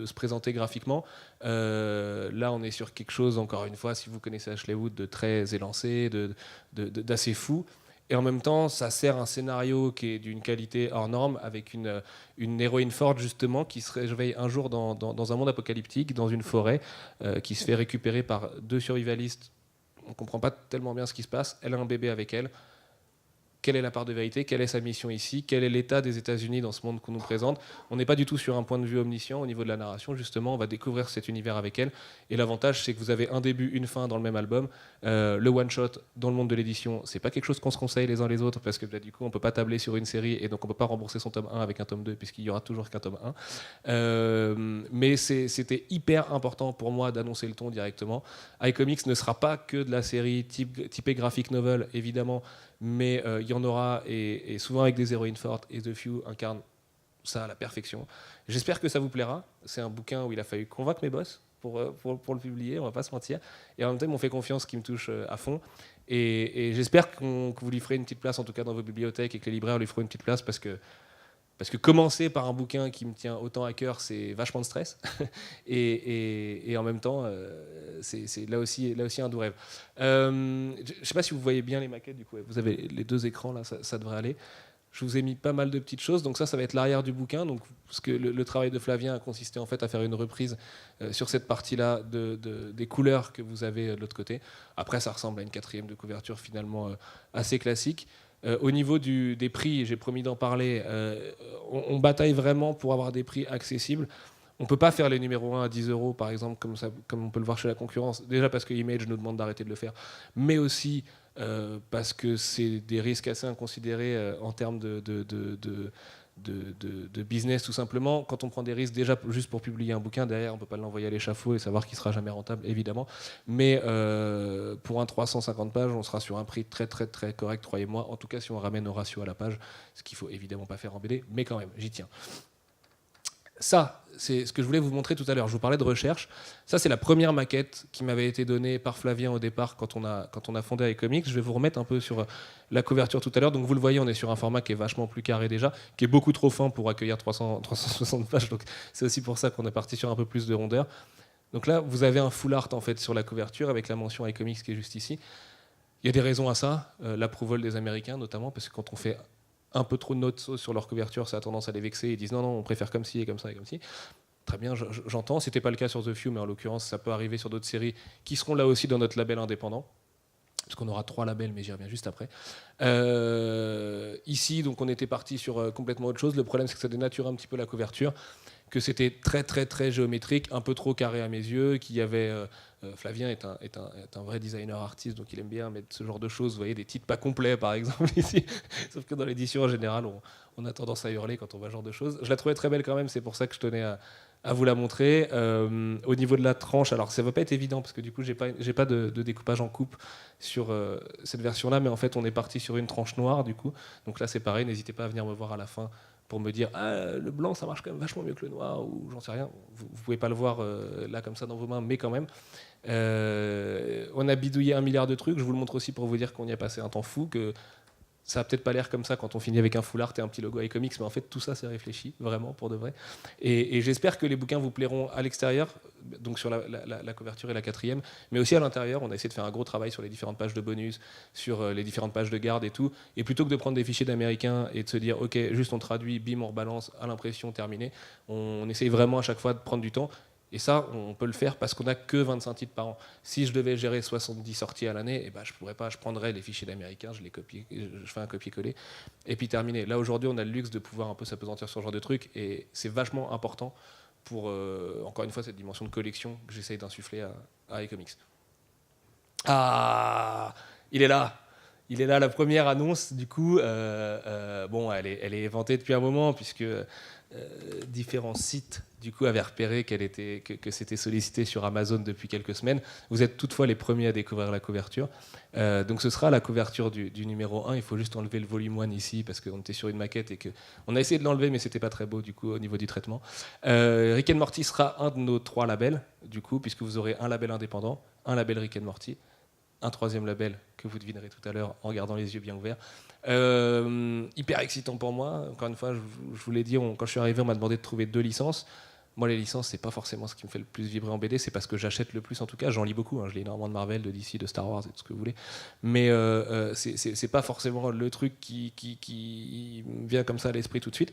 se présenter graphiquement. Là, on est sur quelque chose, encore une fois, si vous connaissez Ashley Wood, de très élancé, d'assez fou. Et en même temps, ça sert un scénario qui est d'une qualité hors norme, avec une héroïne forte, justement, qui se réveille un jour dans un monde apocalyptique, dans une forêt, qui se fait récupérer par 2 survivalistes. On ne comprend pas tellement bien ce qui se passe. Elle a un bébé avec elle. Quelle est la part de vérité? Quelle est sa mission ici? Quel est l'état des États-Unis dans ce monde qu'on nous présente? On n'est pas du tout sur un point de vue omniscient au niveau de la narration. Justement, on va découvrir cet univers avec elle. Et l'avantage, c'est que vous avez un début, une fin dans le même album. Le one-shot dans le monde de l'édition, c'est pas quelque chose qu'on se conseille les uns les autres, parce que du coup, on peut pas tabler sur une série, et donc on peut pas rembourser son tome 1 avec un tome 2, puisqu'il y aura toujours qu'un tome 1. Mais c'était hyper important pour moi d'annoncer le ton directement. iComics ne sera pas que de la série typée graphic novel, évidemment, mais il y en aura, et souvent avec des héroïnes fortes, et The Few incarne ça à la perfection. J'espère que ça vous plaira. C'est un bouquin où il a fallu convaincre mes boss pour le publier, on va pas se mentir, et en même temps ils m'ont fait confiance, qui me touche à fond, et j'espère que vous lui ferez une petite place, en tout cas dans vos bibliothèques, et que les libraires lui feront une petite place, parce que commencer par un bouquin qui me tient autant à cœur, c'est vachement de stress. et en même temps, c'est là aussi un doux rêve. Je ne sais pas si vous voyez bien les maquettes, du coup. Vous avez les 2 écrans, là, ça devrait aller. Je vous ai mis pas mal de petites choses. Donc ça va être l'arrière du bouquin. Donc, parce que le travail de Flavien a consisté en fait à faire une reprise sur cette partie-là des couleurs que vous avez de l'autre côté. Après, ça ressemble à une 4e de couverture finalement assez classique. Au niveau des prix, j'ai promis d'en parler, on bataille vraiment pour avoir des prix accessibles. On ne peut pas faire les numéros 1 à 10 € par exemple, comme on peut le voir chez la concurrence, déjà parce que Image nous demande d'arrêter de le faire, mais aussi parce que c'est des risques assez inconsidérés en termes de business, tout simplement. Quand on prend des risques déjà juste pour publier un bouquin, derrière on ne peut pas l'envoyer à l'échafaud et savoir qu'il ne sera jamais rentable, évidemment, mais pour un 350 pages, on sera sur un prix très très très correct, croyez-moi, en tout cas si on ramène au ratio à la page, ce qu'il ne faut évidemment pas faire en BD, mais quand même, j'y tiens. Ça, c'est ce que je voulais vous montrer tout à l'heure. Je vous parlais de recherche. Ça, c'est la première maquette qui m'avait été donnée par Flavien au départ quand on a fondé iComics. Je vais vous remettre un peu sur la couverture tout à l'heure. Donc vous le voyez, on est sur un format qui est vachement plus carré déjà, qui est beaucoup trop fin pour accueillir 360 pages. Donc c'est aussi pour ça qu'on est parti sur un peu plus de rondeur. Donc là, vous avez un full art en fait sur la couverture avec la mention iComics qui est juste ici. Il y a des raisons à ça, l'approval des Américains notamment, parce que quand on fait un peu trop de notes sur leur couverture, ça a tendance à les vexer. Ils disent non, on préfère comme ci et comme ça et comme ci. Très bien, j'entends. C'était pas le cas sur The Few, mais en l'occurrence, ça peut arriver sur d'autres séries qui seront là aussi dans notre label indépendant. Parce qu'on aura 3 labels, mais j'y reviens juste après. Ici, donc, on était parti sur complètement autre chose. Le problème, c'est que ça dénature un petit peu la couverture, que c'était très très très géométrique, un peu trop carré à mes yeux, qu'il y avait... Flavien est un vrai designer artiste, donc il aime bien mettre ce genre de choses. Vous voyez, des titres pas complets, par exemple, ici. Sauf que dans l'édition, en général, on a tendance à hurler quand on voit ce genre de choses. Je la trouvais très belle quand même, c'est pour ça que je tenais à vous la montrer. Au niveau de la tranche, alors ça va pas être évident, parce que du coup, j'ai pas de découpage en coupe sur cette version-là, mais en fait, on est parti sur une tranche noire, du coup. Donc là, c'est pareil, n'hésitez pas à venir me voir à la fin pour me dire le blanc ça marche quand même vachement mieux que le noir, ou j'en sais rien. Vous pouvez pas le voir là comme ça dans vos mains, mais quand même. On a bidouillé 1 milliard de trucs. Je vous le montre aussi pour vous dire qu'on y a passé un temps fou, que ça a peut-être pas l'air comme ça quand on finit avec un full art et un petit logo iComics, mais en fait tout ça c'est réfléchi, vraiment, pour de vrai. Et j'espère que les bouquins vous plairont à l'extérieur, donc sur la couverture et la 4e, mais aussi à l'intérieur. On a essayé de faire un gros travail sur les différentes pages de bonus, sur les différentes pages de garde et tout. Et plutôt que de prendre des fichiers d'américains et de se dire ok, juste on traduit, bim, on rebalance à l'impression, terminé, on essaye vraiment à chaque fois de prendre du temps. Et ça, on peut le faire parce qu'on n'a que 25 titres par an. Si je devais gérer 70 sorties à l'année, eh ben, je pourrais pas. Je prendrais les fichiers d'américains, je fais un copier-coller, et puis terminé. Là, aujourd'hui, on a le luxe de pouvoir un peu s'apesantir sur ce genre de trucs, et c'est vachement important pour, encore une fois, cette dimension de collection que j'essaye d'insuffler à iComics. Ah, il est là. Il est là, la première annonce, du coup. Bon, elle est vantée depuis un moment, puisque différents sites du coup avaient repéré que c'était sollicité sur Amazon depuis quelques semaines. Vous êtes toutefois les premiers à découvrir la couverture. Donc ce sera la couverture du numéro 1. Il faut juste enlever le volume 1 ici, parce qu'on était sur une maquette et qu'on a essayé de l'enlever, mais c'était pas très beau du coup au niveau du traitement. Rick and Morty sera un de nos 3 labels, du coup, puisque vous aurez un label indépendant, un label Rick and Morty, un troisième label que vous devinerez tout à l'heure en gardant les yeux bien ouverts. Hyper excitant pour moi. Encore une fois, je vous l'ai dit, quand je suis arrivé, on m'a demandé de trouver 2 licences. Moi, les licences, c'est pas forcément ce qui me fait le plus vibrer en BD, c'est parce que j'achète le plus en tout cas. J'en lis beaucoup, hein. Je lis énormément de Marvel, de DC, de Star Wars et tout ce que vous voulez. Mais c'est pas forcément le truc qui me vient comme ça à l'esprit tout de suite.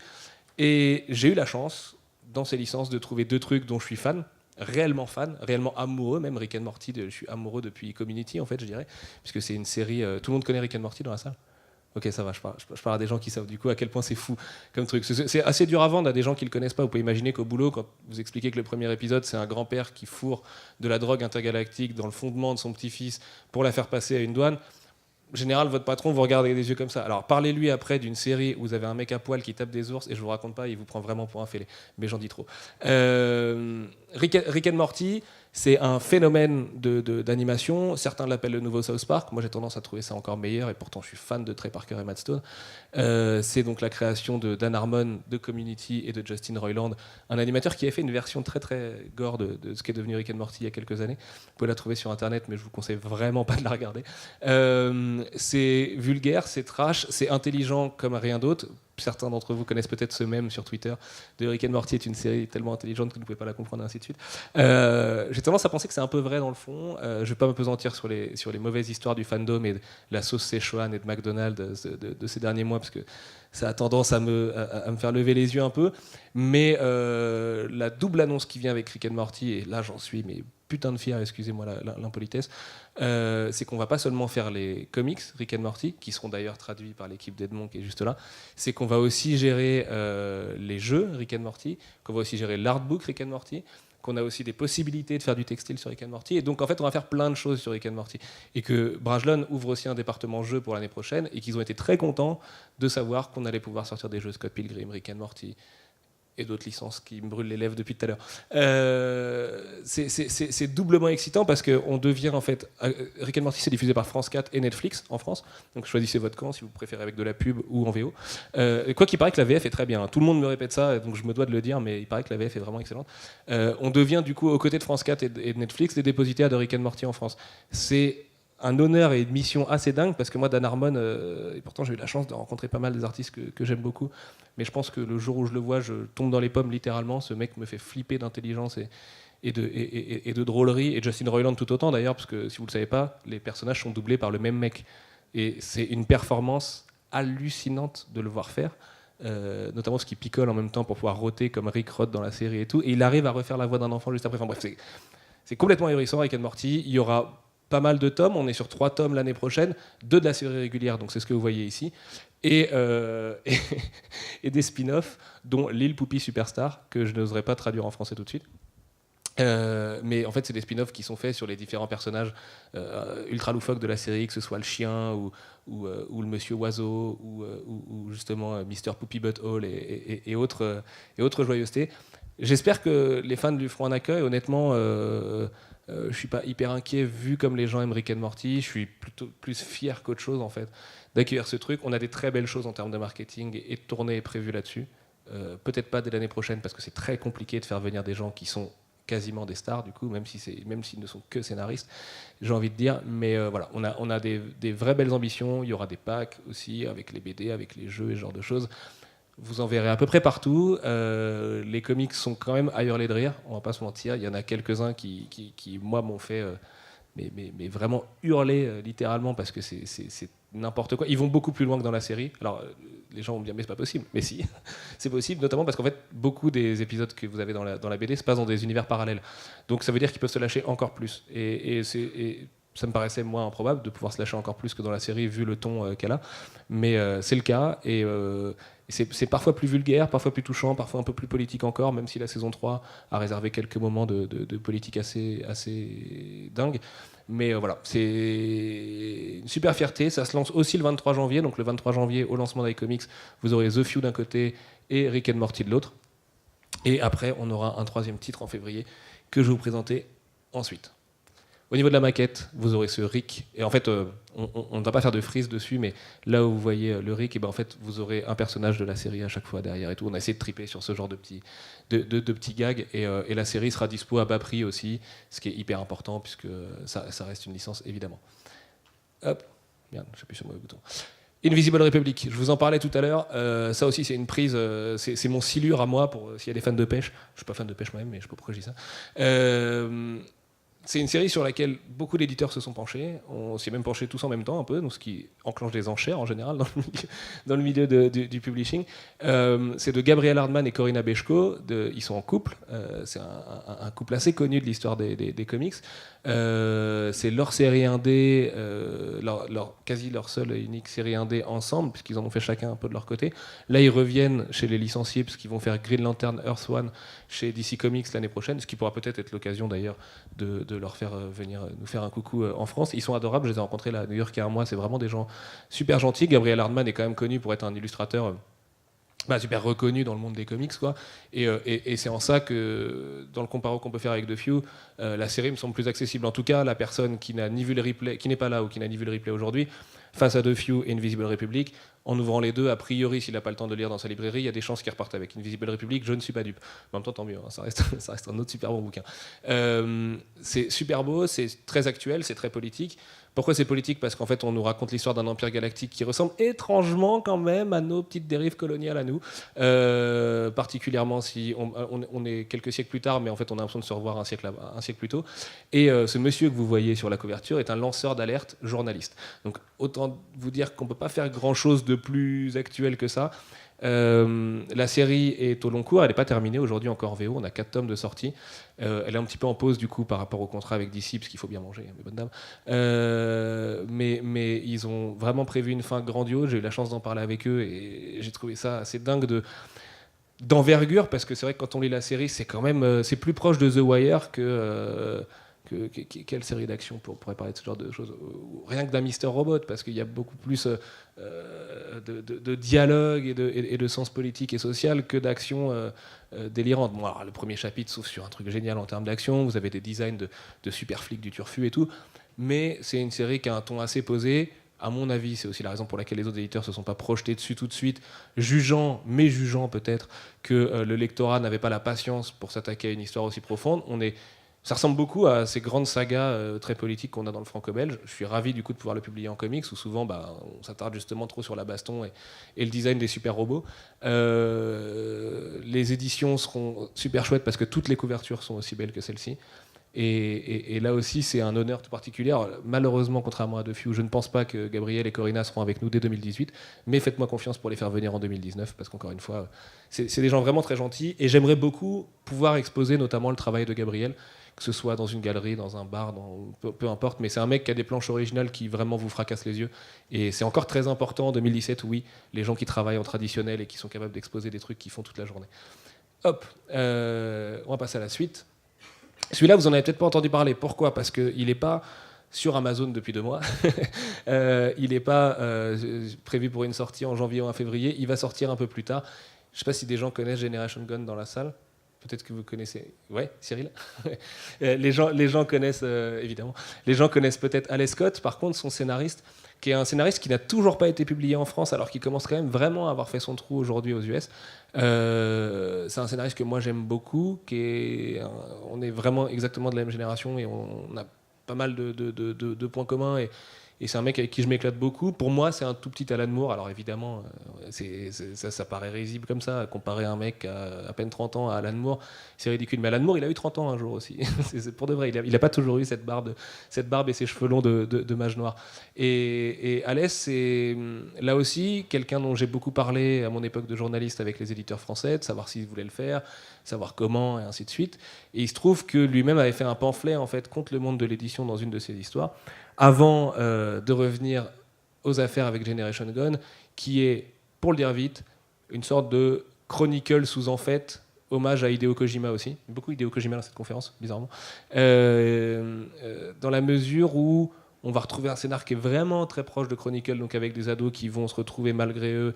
Et j'ai eu la chance, dans ces licences, de trouver 2 trucs dont je suis fan, réellement amoureux, même Rick and Morty. Je suis amoureux depuis Community, en fait, je dirais, puisque c'est une série. Tout le monde connaît Rick and Morty dans la salle. Ok, ça va, je parle à des gens qui savent du coup à quel point c'est fou comme truc. C'est assez dur à vendre à des gens qui le connaissent pas. Vous pouvez imaginer qu'au boulot, quand vous expliquez que le premier épisode, c'est un grand-père qui fourre de la drogue intergalactique dans le fondement de son petit-fils pour la faire passer à une douane, en général, votre patron vous regarde avec des yeux comme ça. Alors, parlez-lui après d'une série où vous avez un mec à poil qui tape des ours, et je vous raconte pas, il vous prend vraiment pour un fêlé. Mais j'en dis trop. Rick and Morty, c'est un phénomène d'animation. Certains l'appellent le nouveau South Park. Moi, j'ai tendance à trouver ça encore meilleur, et pourtant, je suis fan de Trey Parker et Matt Stone. C'est donc la création de Dan Harmon, de Community et de Justin Roiland, un animateur qui a fait une version très très gore de ce qu'est devenu Rick and Morty il y a quelques années. Vous pouvez la trouver sur Internet, mais je vous conseille vraiment pas de la regarder. C'est vulgaire, c'est trash, c'est intelligent comme rien d'autre. Certains d'entre vous connaissent peut-être ce mème sur Twitter de Rick and Morty est une série tellement intelligente que vous ne pouvez pas la comprendre, et ainsi de suite. J'ai tendance à penser que c'est un peu vrai dans le fond. Je ne vais pas m'apesantir sur les mauvaises histoires du fandom et de la sauce Szechuan et de McDonald's de ces derniers mois, parce que ça a tendance à me faire lever les yeux un peu. Mais la double annonce qui vient avec Rick and Morty, et là j'en suis mais putain de fier, excusez-moi l'impolitesse, c'est qu'on va pas seulement faire les comics Rick and Morty, qui seront d'ailleurs traduits par l'équipe d'Edmond qui est juste là, c'est qu'on va aussi gérer les jeux Rick and Morty, qu'on va aussi gérer l'artbook Rick and Morty, qu'on a aussi des possibilités de faire du textile sur Rick and Morty, et donc en fait on va faire plein de choses sur Rick and Morty, et que Brajlon ouvre aussi un département jeux pour l'année prochaine, et qu'ils ont été très contents de savoir qu'on allait pouvoir sortir des jeux Scott Pilgrim, Rick and Morty, et d'autres licences qui me brûlent les lèvres depuis tout à l'heure. C'est doublement excitant parce qu'on devient en fait... Rick and Morty, c'est diffusé par France 4 et Netflix en France, donc choisissez votre camp si vous préférez avec de la pub ou en VO. Quoi qu'il paraît que la VF est très bien, tout le monde me répète ça, donc je me dois de le dire, mais il paraît que la VF est vraiment excellente. On devient du coup, aux côtés de France 4 et de Netflix, les dépositaires de Rick and Morty en France. C'est un honneur et une mission assez dingue, parce que moi, Dan Harmon, et pourtant j'ai eu la chance de rencontrer pas mal des artistes que j'aime beaucoup, mais je pense que le jour où je le vois, je tombe dans les pommes littéralement. Ce mec me fait flipper d'intelligence et de drôlerie, et Justin Roiland tout autant d'ailleurs, parce que si vous ne le savez pas, les personnages sont doublés par le même mec, et c'est une performance hallucinante de le voir faire. Notamment ce qui picole en même temps pour pouvoir roter comme Rick Rod dans la série et tout, et il arrive à refaire la voix d'un enfant juste après. Enfin bref, c'est complètement ahurissant. Rick and Morty, il y aura pas mal de tomes, on est sur 3 tomes l'année prochaine, 2 de la série régulière, donc c'est ce que vous voyez ici, et des spin-offs, dont Lil Poupie Superstar, que je n'oserais pas traduire en français tout de suite. Mais en fait, c'est des spin-offs qui sont faits sur les différents personnages ultra loufoques de la série, que ce soit le chien ou le monsieur oiseau ou justement Mr. Poopy Butthole et autres joyeusetés. J'espère que les fans lui feront un accueil. Honnêtement, je suis pas hyper inquiet vu comme les gens aiment Rick and Morty. Je suis plutôt plus fier qu'autre chose en fait d'accueillir ce truc. On a des très belles choses en termes de marketing et de tournée prévues là-dessus. Peut-être pas dès l'année prochaine parce que c'est très compliqué de faire venir des gens qui sont quasiment des stars du coup, même s'ils ne sont que scénaristes, j'ai envie de dire. Mais voilà, on a des vraies belles ambitions. Il y aura des packs aussi avec les BD, avec les jeux et ce genre de choses. Vous en verrez à peu près partout. Les comics sont quand même à hurler de rire, on va pas se mentir. Il y en a quelques-uns qui moi, m'ont fait mais vraiment hurler littéralement, parce que c'est n'importe quoi. Ils vont beaucoup plus loin que dans la série. Alors, les gens vont me dire, mais c'est pas possible. Mais si, c'est possible, notamment parce qu'en fait, beaucoup des épisodes que vous avez dans la BD se passent dans des univers parallèles. Donc ça veut dire qu'ils peuvent se lâcher encore plus. Et ça me paraissait moins improbable de pouvoir se lâcher encore plus que dans la série, vu le ton qu'elle a. Mais c'est le cas, et c'est parfois plus vulgaire, parfois plus touchant, parfois un peu plus politique encore, même si la saison 3 a réservé quelques moments de politique assez dingue. Mais voilà, c'est une super fierté. Ça se lance aussi le 23 janvier. Donc le 23 janvier, au lancement d'iComics, vous aurez The Few d'un côté et Rick and Morty de l'autre. Et après, on aura un 3e titre en février que je vais vous présenter ensuite. Au niveau de la maquette, vous aurez ce Rick. Et en fait, on ne va pas faire de frise dessus, mais là où vous voyez le Rick, et ben en fait, vous aurez un personnage de la série à chaque fois derrière et tout. On a essayé de triper sur ce genre de petits gags. Et la série sera dispo à bas prix aussi, ce qui est hyper important, puisque ça reste une licence, évidemment. Hop, merde, je j'appuie sur le mauvais bouton. Invisible Republic, je vous en parlais tout à l'heure. Ça aussi, c'est une prise, c'est mon silure à moi pour s'il y a des fans de pêche. Je suis pas fan de pêche moi-même, mais je sais pas pourquoi je dis ça. C'est une série sur laquelle beaucoup d'éditeurs se sont penchés. On s'y est même penché tous en même temps un peu, donc ce qui enclenche des enchères en général dans le milieu du publishing. C'est de Gabriel Hardman et Corinna Bechko. Ils sont en couple. C'est un couple assez connu de l'histoire des comics. C'est leur série indé, quasi leur seule et unique série indé ensemble, puisqu'ils en ont fait chacun un peu de leur côté. Là, ils reviennent chez les licenciés, puisqu'ils vont faire Green Lantern Earth One chez DC Comics l'année prochaine, ce qui pourra peut-être être l'occasion d'ailleurs de leur faire venir nous faire un coucou en France. Ils sont adorables, je les ai rencontrés là à New York il y a un mois, c'est vraiment des gens super gentils. Gabriel Hardman est quand même connu pour être un illustrateur super reconnu dans le monde des comics, quoi. Et c'est en ça que, dans le comparo qu'on peut faire avec The Few, la série me semble plus accessible. En tout cas, la personne qui n'a ni vu le replay, qui n'est pas là ou qui n'a ni vu le replay aujourd'hui, face à The Few et Invisible Republic, en ouvrant les deux, a priori, s'il n'a pas le temps de lire dans sa librairie, il y a des chances qu'il reparte avec Invisible Republic. Je ne suis pas dupe. En même temps, tant mieux, hein, ça reste un autre super bon bouquin. C'est super beau, c'est très actuel, c'est très politique. Pourquoi c'est politique ? Parce qu'en fait, on nous raconte l'histoire d'un empire galactique qui ressemble étrangement quand même à nos petites dérives coloniales à nous. Particulièrement si on est quelques siècles plus tard, mais en fait, on a l'impression de se revoir un siècle plus tôt. Et ce monsieur que vous voyez sur la couverture est un lanceur d'alerte journaliste. Donc, autant vous dire qu'on ne peut pas faire grand-chose de plus actuel que ça. La série est au long cours, elle n'est pas terminée aujourd'hui encore en VO, on a 4 tomes de sortie. Elle est un petit peu en pause du coup par rapport au contrat avec DC, parce qu'il faut bien manger, mes bonnes dames. Mais ils ont vraiment prévu une fin grandiose, j'ai eu la chance d'en parler avec eux et j'ai trouvé ça assez dingue d'envergure, parce que c'est vrai que quand on lit la série, c'est quand même c'est plus proche de The Wire que quelle série d'action pourrait parler de ce genre de choses, rien que d'un Mister Robot, parce qu'il y a beaucoup plus de dialogue et de sens politique et social que d'action délirante. Bon, alors, le premier chapitre s'ouvre sur un truc génial en termes d'action, vous avez des designs de super flics du turfu et tout, mais c'est une série qui a un ton assez posé. À mon avis, c'est aussi la raison pour laquelle les autres éditeurs ne se sont pas projetés dessus tout de suite, jugeant peut-être que le lectorat n'avait pas la patience pour s'attaquer à une histoire aussi profonde. Ça ressemble beaucoup à ces grandes sagas très politiques qu'on a dans le franco-belge. Je suis ravi du coup de pouvoir le publier en comics, où souvent on s'attarde justement trop sur la baston et le design des super robots. Les éditions seront super chouettes parce que toutes les couvertures sont aussi belles que celle-ci. Et là aussi, c'est un honneur tout particulier. Alors, malheureusement, contrairement à The Few, je ne pense pas que Gabriel et Corinna seront avec nous dès 2018, mais faites-moi confiance pour les faire venir en 2019, parce qu'encore une fois, c'est des gens vraiment très gentils, et j'aimerais beaucoup pouvoir exposer notamment le travail de Gabriel, que ce soit dans une galerie, dans un bar, peu importe, mais c'est un mec qui a des planches originales qui vraiment vous fracassent les yeux, et c'est encore très important en 2017, oui, les gens qui travaillent en traditionnel et qui sont capables d'exposer des trucs qu'ils font toute la journée. Hop, on va passer à la suite. Celui-là, vous n'en avez peut-être pas entendu parler. Pourquoi ? Parce qu'il n'est pas sur Amazon depuis 2 mois. Il n'est pas prévu pour une sortie en janvier ou en février. Il va sortir un peu plus tard. Je ne sais pas si des gens connaissent Generation Gun dans la salle. Peut-être que vous connaissez. Ouais, Cyril. Les gens connaissent, évidemment. Les gens connaissent peut-être Alex Scott. Par contre, son scénariste, qui est un scénariste qui n'a toujours pas été publié en France, alors qu'il commence quand même vraiment à avoir fait son trou aujourd'hui aux US. C'est un scénariste que moi j'aime beaucoup, on est vraiment exactement de la même génération et on a pas mal de points communs, et c'est un mec avec qui je m'éclate beaucoup. Pour moi, c'est un tout petit Alan Moore. Alors évidemment, ça paraît risible comme ça, comparer un mec à peine 30 ans à Alan Moore, c'est ridicule. Mais Alan Moore, il a eu 30 ans un jour aussi. C'est pour de vrai. Il n'a pas toujours eu cette barbe et ces cheveux longs de mage noir. Et Alès, c'est là aussi quelqu'un dont j'ai beaucoup parlé à mon époque de journaliste avec les éditeurs français, de savoir s'ils voulaient le faire, savoir comment, et ainsi de suite. Et il se trouve que lui-même avait fait un pamphlet en fait contre le monde de l'édition dans une de ses histoires, avant de revenir aux affaires avec Generation Gun, qui est, pour le dire vite, une sorte de chronicle sous en fait, hommage à Hideo Kojima aussi. Beaucoup Hideo Kojima dans cette conférence, bizarrement. Dans la mesure où on va retrouver un scénar qui est vraiment très proche de Chronicle, donc avec des ados qui vont se retrouver malgré eux,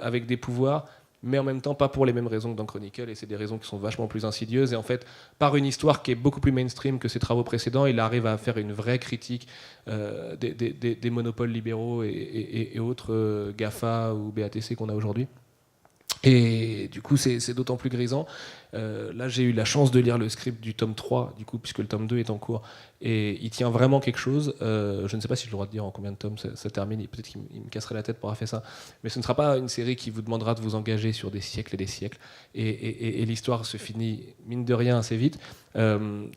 avec des pouvoirs, mais en même temps pas pour les mêmes raisons que dans Chronicle, et c'est des raisons qui sont vachement plus insidieuses. Et en fait, par une histoire qui est beaucoup plus mainstream que ses travaux précédents, il arrive à faire une vraie critique des monopoles libéraux et autres GAFA ou BATC qu'on a aujourd'hui. Et du coup, c'est d'autant plus grisant. Là, j'ai eu la chance de lire le script du tome 3, du coup, puisque le tome 2 est en cours. Et il tient vraiment quelque chose. Je ne sais pas si j'ai le droit de dire en combien de tomes ça termine. Peut-être qu'il me casserait la tête pour avoir fait ça. Mais ce ne sera pas une série qui vous demandera de vous engager sur des siècles et des siècles. Et l'histoire se finit, mine de rien, assez vite.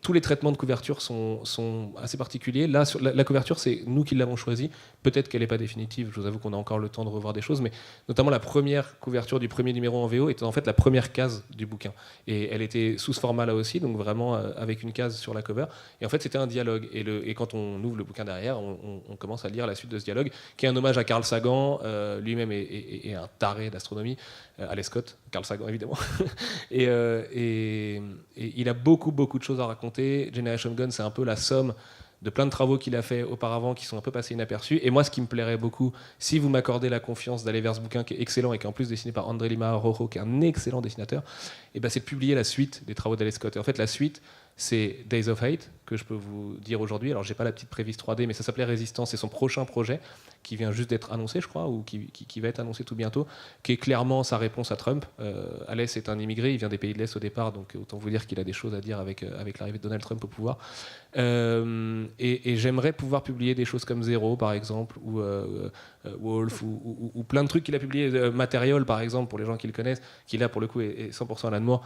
Tous les traitements de couverture sont assez particuliers. Là, sur la couverture, c'est nous qui l'avons choisie. Peut-être qu'elle n'est pas définitive. Je vous avoue qu'on a encore le temps de revoir des choses. Mais notamment la première couverture du premier numéro en VO était en fait la première case du bouquin. Et elle était sous ce format-là aussi, donc vraiment avec une case sur la cover. Et en fait, c'était un dialogue. Et quand on ouvre le bouquin derrière, on commence à lire la suite de ce dialogue, qui est un hommage à Carl Sagan. Lui-même est un taré d'astronomie. Alex Scott, Carl Sagan évidemment. et il a beaucoup de choses à raconter. Generation Gun, c'est un peu la somme de plein de travaux qu'il a fait auparavant qui sont un peu passés inaperçus. Et moi, ce qui me plairait beaucoup, si vous m'accordez la confiance d'aller vers ce bouquin qui est excellent et qui est en plus dessiné par André Lima Rojo, qui est un excellent dessinateur, et ben c'est de publier la suite des travaux d'Alex Scott. Et en fait, la suite, c'est Days of Hate, que je peux vous dire aujourd'hui. Alors, j'ai pas la petite prévise 3D, mais ça s'appelait Résistance. C'est son prochain projet, qui vient juste d'être annoncé, je crois, ou qui va être annoncé tout bientôt, qui est clairement sa réponse à Trump. Alès est un immigré, il vient des pays de l'Est au départ, donc autant vous dire qu'il a des choses à dire avec l'arrivée de Donald Trump au pouvoir. Et j'aimerais pouvoir publier des choses comme Zero, par exemple, ou Wolf, ou plein de trucs qu'il a publié. Material, par exemple, pour les gens qui le connaissent, qui là, pour le coup, est 100% Alan Moore,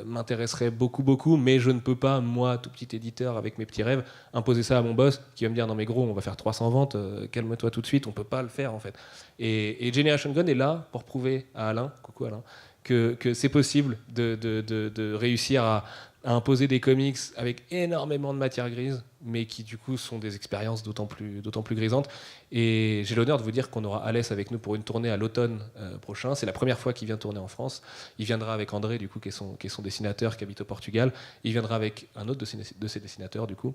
m'intéresserait beaucoup, mais je ne peux pas, moi, tout petit éditeur avec mes petits rêves, imposer ça à mon boss, qui va me dire non mais gros, on va faire 300 ventes, calme-toi tout de suite, on peut pas le faire en fait. Et Generation Gun est là pour prouver à Alain, coucou Alain, que c'est possible de réussir à imposer des comics avec énormément de matière grise, mais qui du coup sont des expériences d'autant plus grisantes. Et j'ai l'honneur de vous dire qu'on aura Alès avec nous pour une tournée à l'automne prochain. C'est la première fois qu'il vient tourner en France. Il viendra avec André, du coup, qui est son dessinateur, qui habite au Portugal. Il viendra avec un autre de ses dessinateurs, du coup.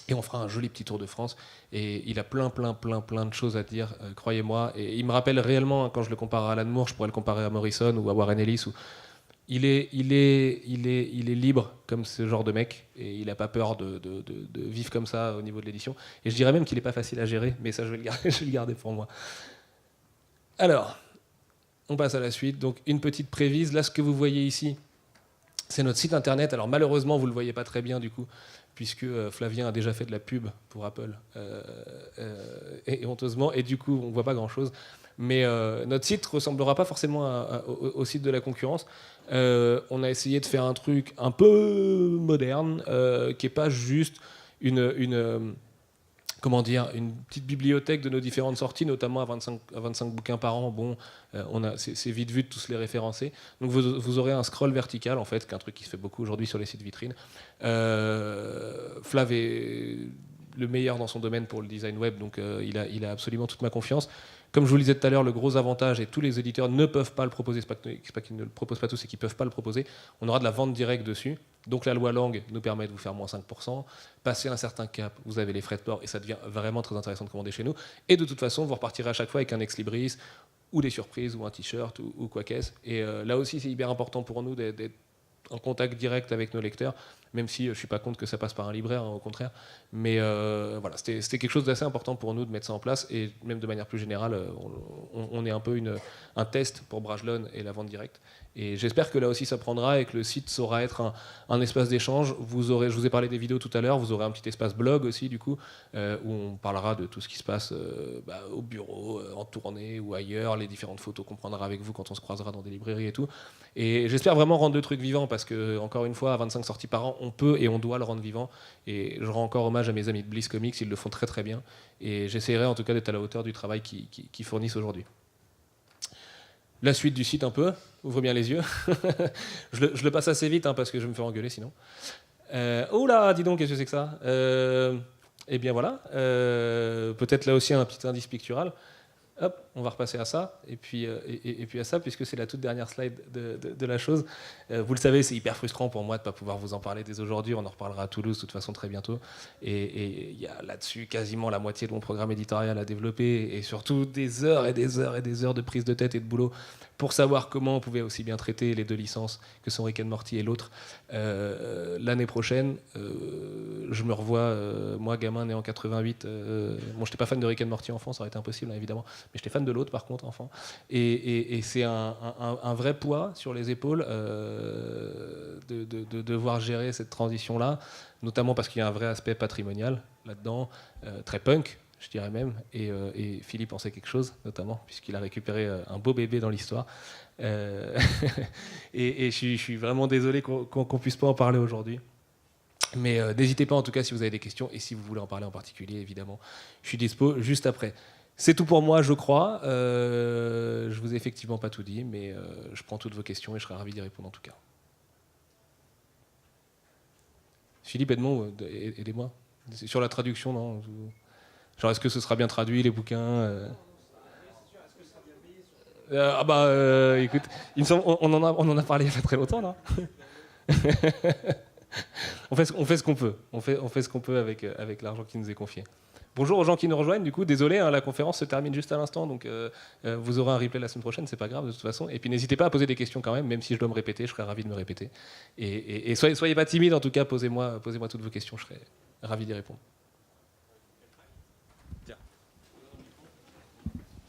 Et on fera un joli petit tour de France. Et il a plein de choses à dire, croyez-moi. Et il me rappelle réellement, quand je le compare à Alan Moore, je pourrais le comparer à Morrison ou à Warren Ellis. Il est libre comme ce genre de mec. Et il n'a pas peur de vivre comme ça au niveau de l'édition. Et je dirais même qu'il n'est pas facile à gérer. Mais ça, je vais le garder pour moi. Alors, on passe à la suite. Donc, une petite prévise. Là, ce que vous voyez ici, c'est notre site internet. Alors, malheureusement, vous ne le voyez pas très bien, du coup, puisque Flavien a déjà fait de la pub pour Apple, et honteusement, et du coup, on ne voit pas grand-chose. Mais notre site ne ressemblera pas forcément au site de la concurrence. On a essayé de faire un truc un peu moderne, qui n'est pas juste comment dire, une petite bibliothèque de nos différentes sorties, notamment à 25 bouquins par an. Bon, c'est vite vu de tous les référencer. Donc vous aurez un scroll vertical, en fait, qui est un truc qui se fait beaucoup aujourd'hui sur les sites vitrines. Flav est le meilleur dans son domaine pour le design web, donc il a absolument toute ma confiance. Comme je vous le disais tout à l'heure, le gros avantage, et tous les éditeurs ne peuvent pas le proposer, c'est pas qu'ils ne le proposent pas tous, c'est qu'ils ne peuvent pas le proposer, on aura de la vente directe dessus. Donc la loi Lang nous permet de vous faire moins 5%. Passer un certain cap, vous avez les frais de port et ça devient vraiment très intéressant de commander chez nous. Et de toute façon, vous repartirez à chaque fois avec un ex-libris ou des surprises ou un t-shirt ou quoi qu'est-ce. Et là aussi, c'est hyper important pour nous d'être en contact direct avec nos lecteurs, même si je ne suis pas contre que ça passe par un libraire, hein, au contraire. Mais voilà, c'était quelque chose d'assez important pour nous de mettre ça en place, et même de manière plus générale, on est un peu un test pour Brajlon et la vente directe. Et j'espère que là aussi ça prendra et que le site saura être un espace d'échange. Je vous ai parlé des vidéos tout à l'heure, vous aurez un petit espace blog aussi, du coup, où on parlera de tout ce qui se passe au bureau, en tournée ou ailleurs, les différentes photos qu'on prendra avec vous quand on se croisera dans des librairies et tout. Et j'espère vraiment rendre le truc vivant, parce que, encore une fois, à 25 sorties par an, on peut et on doit le rendre vivant. Et je rends encore hommage à mes amis de Bliss Comics, ils le font très bien. Et j'essaierai en tout cas d'être à la hauteur du travail qu'ils fournissent aujourd'hui. La suite du site un peu, ouvre bien les yeux. je le passe assez vite, hein, parce que je vais me faire engueuler sinon. Oh là, dis donc, qu'est-ce que c'est que ça Eh bien voilà, peut-être là aussi un petit indice pictural. Hop, on va repasser à ça, et puis à ça, puisque c'est la toute dernière slide de la chose. Vous le savez, c'est hyper frustrant pour moi de ne pas pouvoir vous en parler dès aujourd'hui. On en reparlera à Toulouse de toute façon très bientôt. Et il y a là-dessus quasiment la moitié de mon programme éditorial à développer, et surtout des heures et des heures et des heures de prise de tête et de boulot pour savoir comment on pouvait aussi bien traiter les deux licences que sont Rick and Morty et l'autre. L'année prochaine, je me revois, moi gamin né en 88, bon, j'étais pas fan de Rick and Morty enfant, ça aurait été impossible, hein, évidemment, mais j'étais fan de l'autre, par contre, enfant. Et c'est un vrai poids sur les épaules de devoir gérer cette transition-là, notamment parce qu'il y a un vrai aspect patrimonial là-dedans, très punk, je dirais même. Et Philippe en sait quelque chose, notamment, puisqu'il a récupéré un beau bébé dans l'histoire. Et je suis vraiment désolé qu'on puisse pas en parler aujourd'hui. Mais n'hésitez pas en tout cas si vous avez des questions et si vous voulez en parler en particulier, évidemment. Je suis dispo juste après. C'est tout pour moi, je crois. Je vous ai effectivement pas tout dit, mais je prends toutes vos questions et je serai ravi d'y répondre en tout cas. Philippe, Edmond, aidez-moi. Sur la traduction, non? Genre, est-ce que ce sera bien traduit, les bouquins écoute, il me semble, on en a parlé il y a pas très longtemps, là. On fait ce qu'on peut. On fait ce qu'on peut avec l'argent qui nous est confié. Bonjour aux gens qui nous rejoignent. Du coup, désolé, hein, la conférence se termine juste à l'instant, donc vous aurez un replay la semaine prochaine, c'est pas grave de toute façon. Et puis n'hésitez pas à poser des questions quand même si je dois me répéter, je serais ravi de me répéter. Et soyez pas timide, en tout cas, posez-moi toutes vos questions, je serais ravi d'y répondre.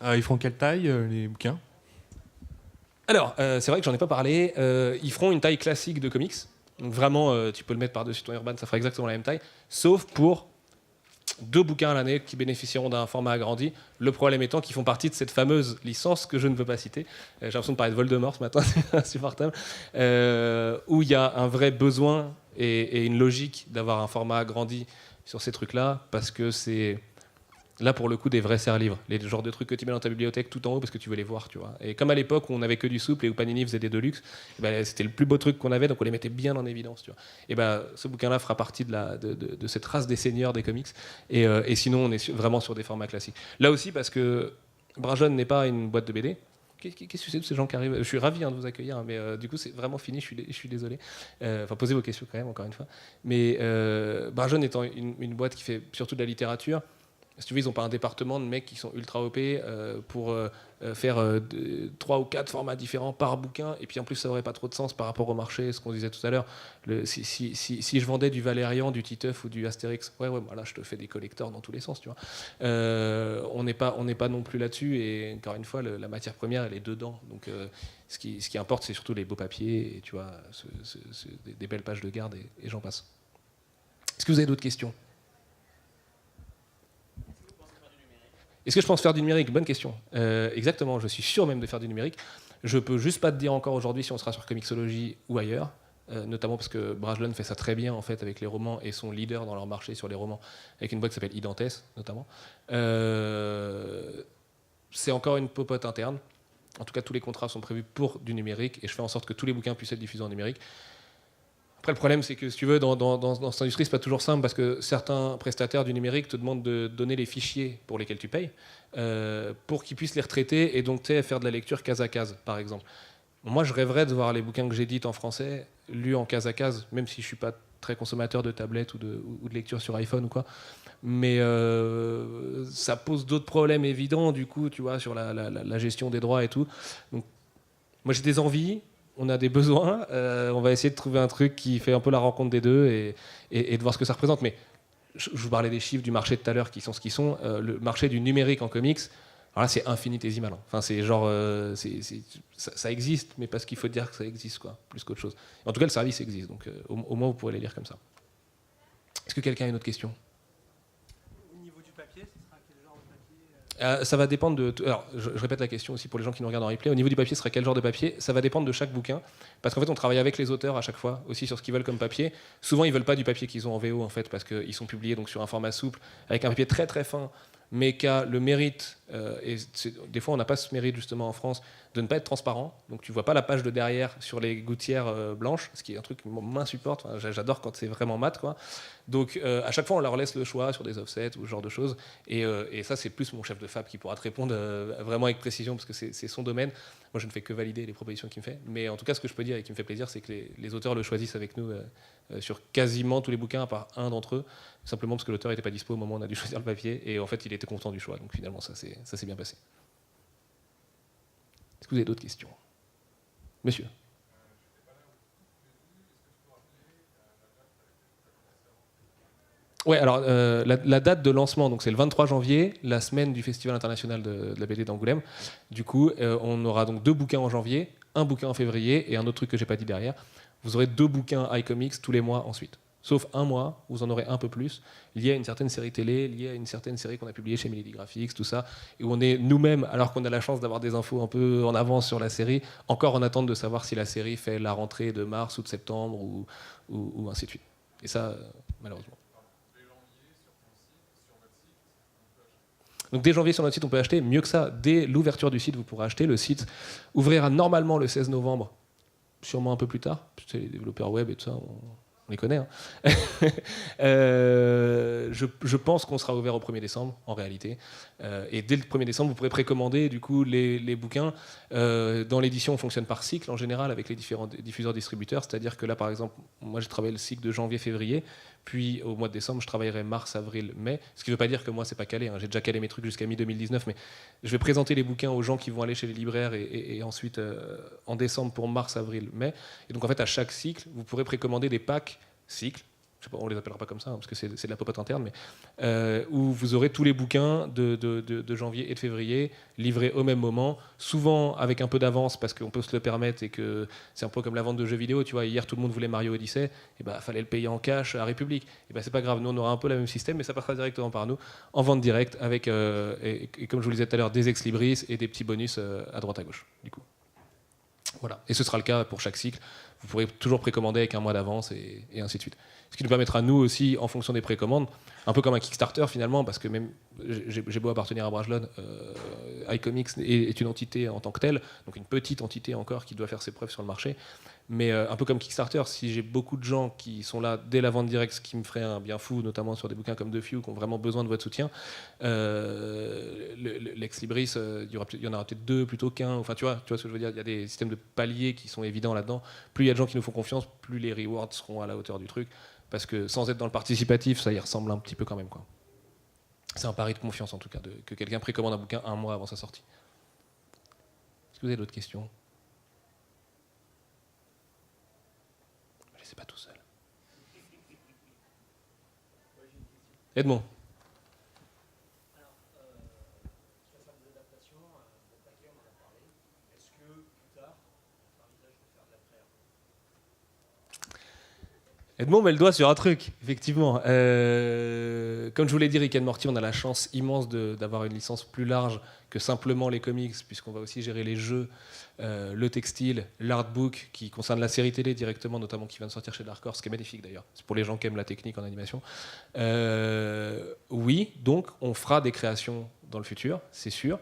Ils feront quelle taille, les bouquins?
Alors, c'est vrai que j'en ai pas parlé. Ils feront une taille classique de comics. Donc vraiment, tu peux le mettre par-dessus ton Urban, ça fera exactement la même taille, sauf pour 2 bouquins à l'année qui bénéficieront d'un format agrandi. Le problème étant qu'ils font partie de cette fameuse licence que je ne veux pas citer. J'ai l'impression de parler de Voldemort ce matin, c'est insupportable. Où il y a un vrai besoin et une logique d'avoir un format agrandi sur ces trucs-là, parce que c'est là pour le coup des vrais serre-livres, les genres de trucs que tu mets dans ta bibliothèque tout en haut parce que tu veux les voir, tu vois. Et comme à l'époque où on avait que du souple et où Panini faisait des deluxe, ben, c'était le plus beau truc qu'on avait, donc on les mettait bien en évidence, tu vois. Et ben ce bouquin-là fera partie de cette race des seigneurs des comics. Et sinon on est vraiment sur des formats classiques. Là aussi parce que Brajon n'est pas une boîte de BD. Qu'est-ce que c'est de ces gens qui arrivent? Je suis ravi de vous accueillir, mais du coup c'est vraiment fini, je suis désolé. Enfin posez vos questions quand même, encore une fois. Mais Brajon étant une boîte qui fait surtout de la littérature, si tu veux, ils n'ont pas un département de mecs qui sont ultra OP pour faire 3 ou 4 formats différents par bouquin. Et puis en plus, ça n'aurait pas trop de sens par rapport au marché, ce qu'on disait tout à l'heure. Si je vendais du Valérian, du Titeuf ou du Astérix, ouais, là, je te fais des collecteurs dans tous les sens, tu vois. On n'est pas non plus là-dessus. Et encore une fois, la matière première, elle est dedans. Donc ce qui importe, c'est surtout les beaux papiers, et tu vois, des belles pages de garde, et j'en passe. Est-ce que vous avez d'autres questions? Est-ce que je pense faire du numérique? Bonne question. Exactement, je suis sûr même de faire du numérique. Je peux juste pas te dire encore aujourd'hui si on sera sur Comixology ou ailleurs, notamment parce que Brajlon fait ça très bien en fait avec les romans et sont leaders dans leur marché sur les romans, avec une boîte qui s'appelle Identes notamment. C'est encore une popote interne. En tout cas, tous les contrats sont prévus pour du numérique et je fais en sorte que tous les bouquins puissent être diffusés en numérique. Après, le problème, c'est que si tu veux, dans cette industrie, c'est pas toujours simple parce que certains prestataires du numérique te demandent de donner les fichiers pour lesquels tu payes pour qu'ils puissent les retraiter et donc faire de la lecture case à case, par exemple. Moi, je rêverais de voir les bouquins que j'édite en français lus en case à case, même si je suis pas très consommateur de tablettes ou de lecture sur iPhone ou quoi. Mais ça pose d'autres problèmes évidents, du coup, tu vois, sur la gestion des droits et tout. Donc, moi, j'ai des envies. On a des besoins, on va essayer de trouver un truc qui fait un peu la rencontre des deux et de voir ce que ça représente. Mais je vous parlais des chiffres du marché tout à l'heure qui sont ce qu'ils sont. Le marché du numérique en comics, alors là c'est infinitésimal. Enfin c'est genre, ça existe, mais parce qu'il faut dire que ça existe quoi, plus qu'autre chose. En tout cas le service existe, donc au moins vous pourrez les lire comme ça. Est-ce que quelqu'un a une autre question? Ça va dépendre de. Alors, je répète la question aussi pour les gens qui nous regardent en replay. Au niveau du papier, ce sera quel genre de papier? Ça va dépendre de chaque bouquin. Parce qu'en fait, on travaille avec les auteurs à chaque fois, aussi sur ce qu'ils veulent comme papier. Souvent, ils veulent pas du papier qu'ils ont en VO, en fait, parce qu'ils sont publiés donc, sur un format souple, avec un papier très très fin, mais qui a le mérite, des fois, on n'a pas ce mérite justement en France, de ne pas être transparent. Donc, tu vois pas la page de derrière sur les gouttières blanches, ce qui est un truc qui m'insupporte. Enfin, j'adore quand c'est vraiment mat, quoi. Donc à chaque fois on leur laisse le choix sur des offsets ou ce genre de choses et ça c'est plus mon chef de fab qui pourra te répondre vraiment avec précision parce que c'est son domaine. Moi je ne fais que valider les propositions qu'il me fait, mais en tout cas ce que je peux dire et qui me fait plaisir c'est que les auteurs le choisissent avec nous sur quasiment tous les bouquins à part un d'entre eux, simplement parce que l'auteur n'était pas dispo au moment où on a dû choisir le papier et en fait il était content du choix, donc finalement ça s'est bien passé. Est-ce que vous avez d'autres questions? Monsieur? Ouais, alors la date de lancement, donc c'est le 23 janvier, la semaine du Festival international de la BD d'Angoulême. Du coup, on aura donc 2 bouquins en janvier, un bouquin en février et un autre truc que j'ai pas dit derrière. Vous aurez 2 bouquins iComics tous les mois ensuite. Sauf un mois, vous en aurez un peu plus, lié à une certaine série télé, lié à une certaine série qu'on a publiée chez Milady Graphics, tout ça, et où on est nous-mêmes, alors qu'on a la chance d'avoir des infos un peu en avance sur la série, encore en attente de savoir si la série fait la rentrée de mars ou de septembre ou ainsi de suite. Et ça, malheureusement. Donc dès janvier sur notre site on peut acheter, mieux que ça, dès l'ouverture du site vous pourrez acheter. Le site ouvrira normalement le 16 novembre, sûrement un peu plus tard, parce que les développeurs web et tout ça, on les connaît. Hein. Je pense qu'on sera ouvert au 1er décembre en réalité. Et dès le 1er décembre vous pourrez précommander du coup les bouquins. Dans l'édition on fonctionne par cycle en général avec les différents diffuseurs distributeurs, c'est-à-dire que là par exemple moi j'ai travaillé le cycle de janvier-février. Puis au mois de décembre, je travaillerai mars, avril, mai. Ce qui ne veut pas dire que moi, c'est pas calé. Hein. J'ai déjà calé mes trucs jusqu'à mi-2019. Mais je vais présenter les bouquins aux gens qui vont aller chez les libraires et ensuite en décembre pour mars, avril, mai. Et donc en fait, à chaque cycle, vous pourrez précommander des packs cycles. Je sais pas, on les appellera pas comme ça hein, parce que c'est de la popote interne, mais où vous aurez tous les bouquins de janvier et de février livrés au même moment, souvent avec un peu d'avance parce qu'on peut se le permettre et que c'est un peu comme la vente de jeux vidéo. Tu vois, hier tout le monde voulait Mario Odyssey, et ben fallait le payer en cash à République. Et ben c'est pas grave, nous on aura un peu le même système, mais ça passera directement par nous en vente directe avec et comme je vous le disais tout à l'heure, des ex-libris et des petits bonus à droite à gauche. Du coup, voilà. Et ce sera le cas pour chaque cycle. Vous pourrez toujours précommander avec un mois d'avance et ainsi de suite. Ce qui nous permettra, nous aussi, en fonction des précommandes, un peu comme un Kickstarter finalement, parce que même j'ai beau appartenir à Brajlon, iComics est une entité en tant que telle, donc une petite entité encore qui doit faire ses preuves sur le marché. Mais un peu comme Kickstarter, si j'ai beaucoup de gens qui sont là dès la vente directe, ce qui me ferait un bien fou, notamment sur des bouquins comme The Few, qui ont vraiment besoin de votre soutien, l'ex Libris, il y en aura peut-être 2 plutôt qu'un. Enfin, tu vois ce que je veux dire. Il y a des systèmes de paliers qui sont évidents là-dedans. Plus il y a de gens qui nous font confiance, plus les rewards seront à la hauteur du truc. Parce que sans être dans le participatif, ça y ressemble un petit peu quand même, quoi. C'est un pari de confiance en tout cas, que quelqu'un précommande un bouquin un mois avant sa sortie. Est-ce que vous avez d'autres questions ? Je ne sais pas tout seul. Edmond. Edmond met le doigt sur un truc, effectivement. Comme je vous l'ai dit, Rick and Morty, on a la chance immense d'avoir une licence plus large que simplement les comics, puisqu'on va aussi gérer les jeux, le textile, l'artbook, qui concerne la série télé directement, notamment qui vient de sortir chez Dark Horse, ce qui est magnifique d'ailleurs. C'est pour les gens qui aiment la technique en animation. Oui, donc on fera des créations dans le futur, c'est sûr.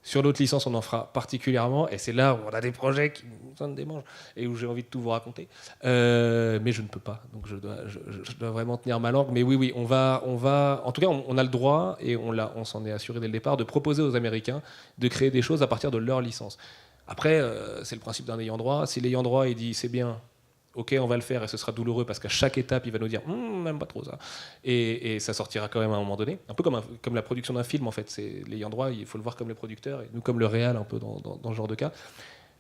Sur d'autres licences, on en fera particulièrement, et c'est là où on a des projets qui nous donnent des manches et où j'ai envie de tout vous raconter. Mais je ne peux pas, donc je dois vraiment tenir ma langue. Mais oui, on va. En tout cas, on a le droit, et on s'en est assuré dès le départ, de proposer aux Américains de créer des choses à partir de leur licence. Après, c'est le principe d'un ayant droit. Si l'ayant droit il dit c'est bien, ok, on va le faire, et ce sera douloureux parce qu'à chaque étape, il va nous dire même pas trop ça. Et ça sortira quand même à un moment donné. Un peu comme la production d'un film, en fait. C'est l'ayant droit, il faut le voir comme les producteurs, et nous comme le réal, un peu dans ce genre de cas.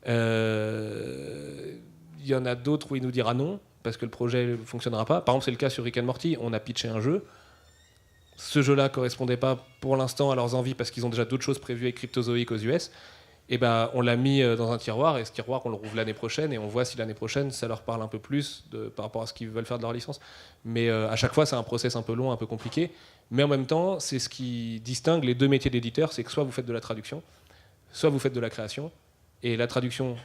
Il y en a d'autres où il nous dira non, parce que le projet ne fonctionnera pas. Par exemple, c'est le cas sur Rick and Morty. On a pitché un jeu. Ce jeu-là ne correspondait pas pour l'instant à leurs envies parce qu'ils ont déjà d'autres choses prévues avec Cryptozoic aux US. Et ben, on l'a mis dans un tiroir, et ce tiroir, on le rouvre l'année prochaine, et on voit si l'année prochaine, ça leur parle un peu plus par rapport à ce qu'ils veulent faire de leur licence. Mais à chaque fois, c'est un process un peu long, un peu compliqué. Mais en même temps, c'est ce qui distingue les 2 métiers d'éditeur, c'est que soit vous faites de la traduction, soit vous faites de la création. Et la traduction,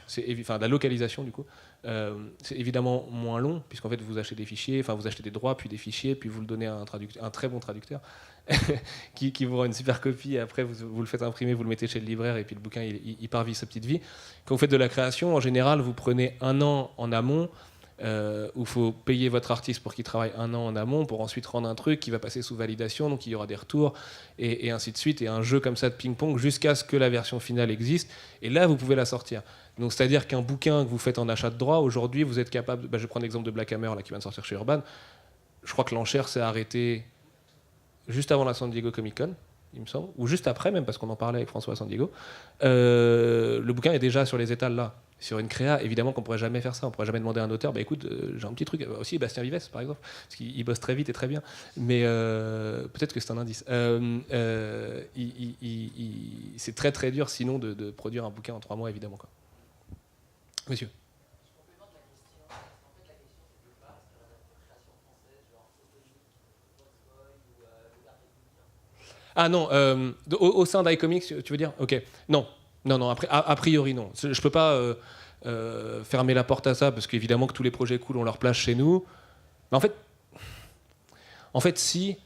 la localisation du coup, c'est évidemment moins long, puisqu'en fait vous achetez des fichiers, vous achetez des droits, puis des fichiers, puis vous le donnez à un très bon traducteur qui vous rend une super copie, et après vous le faites imprimer, vous le mettez chez le libraire, et puis le bouquin il part vivre sa petite vie. Quand vous faites de la création, en général vous prenez 1 an en amont, où il faut payer votre artiste pour qu'il travaille 1 an en amont, pour ensuite rendre un truc qui va passer sous validation, donc il y aura des retours, et ainsi de suite, et un jeu comme ça de ping-pong jusqu'à ce que la version finale existe, et là vous pouvez la sortir. Donc c'est-à-dire qu'un bouquin que vous faites en achat de droit, aujourd'hui vous êtes capable, je prends l'exemple de Black Hammer là, qui vient de sortir chez Urban, je crois que l'enchère s'est arrêtée juste avant la San Diego Comic Con, il me semble, ou juste après même, parce qu'on en parlait avec François à San Diego. Le bouquin est déjà sur les étals là. Sur une créa, évidemment qu'on pourrait jamais faire ça. On pourrait jamais demander à un auteur, bah écoute, j'ai un petit truc. Aussi Bastien Vives, par exemple, parce qu'il bosse très vite et très bien. Mais peut-être que c'est un indice. C'est très très dur, sinon, de produire un bouquin en 3 mois, évidemment, quoi. Monsieur. Ah non, au sein d'iComics, tu veux dire? Ok. Non, non, a priori non. Je peux pas fermer la porte à ça, parce qu'évidemment que tous les projets cool ont leur place chez nous. Mais en fait si,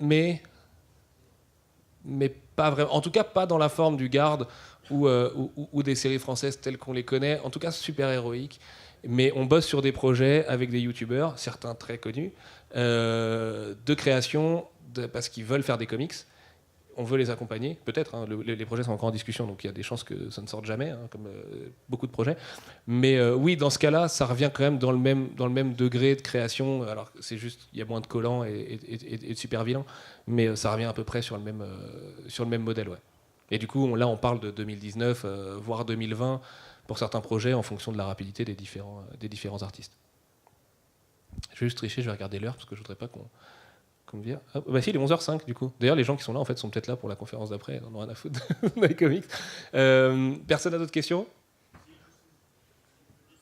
mais pas vraiment. En tout cas, pas dans la forme du Garde ou des séries françaises telles qu'on les connaît. En tout cas, super héroïques. Mais on bosse sur des projets avec des youtubeurs, certains très connus, de création, parce qu'ils veulent faire des comics. On veut les accompagner, peut-être. Hein, les projets sont encore en discussion, donc il y a des chances que ça ne sorte jamais, hein, comme beaucoup de projets. Mais oui, dans ce cas-là, ça revient quand même dans le même degré de création. Alors c'est juste, il y a moins de collants et de super vilains, mais ça revient à peu près sur le même modèle, ouais. Et du coup, là, on parle de 2019, voire 2020 pour certains projets, en fonction de la rapidité des différents artistes. Je vais juste tricher, je vais regarder l'heure parce que je voudrais pas qu'on me vire. Ah, bah si, il est 11h05 du coup. D'ailleurs, les gens qui sont là, en fait, sont peut-être là pour la conférence d'après. On en a rien à foutre dans les comics. Personne n'a d'autres questions?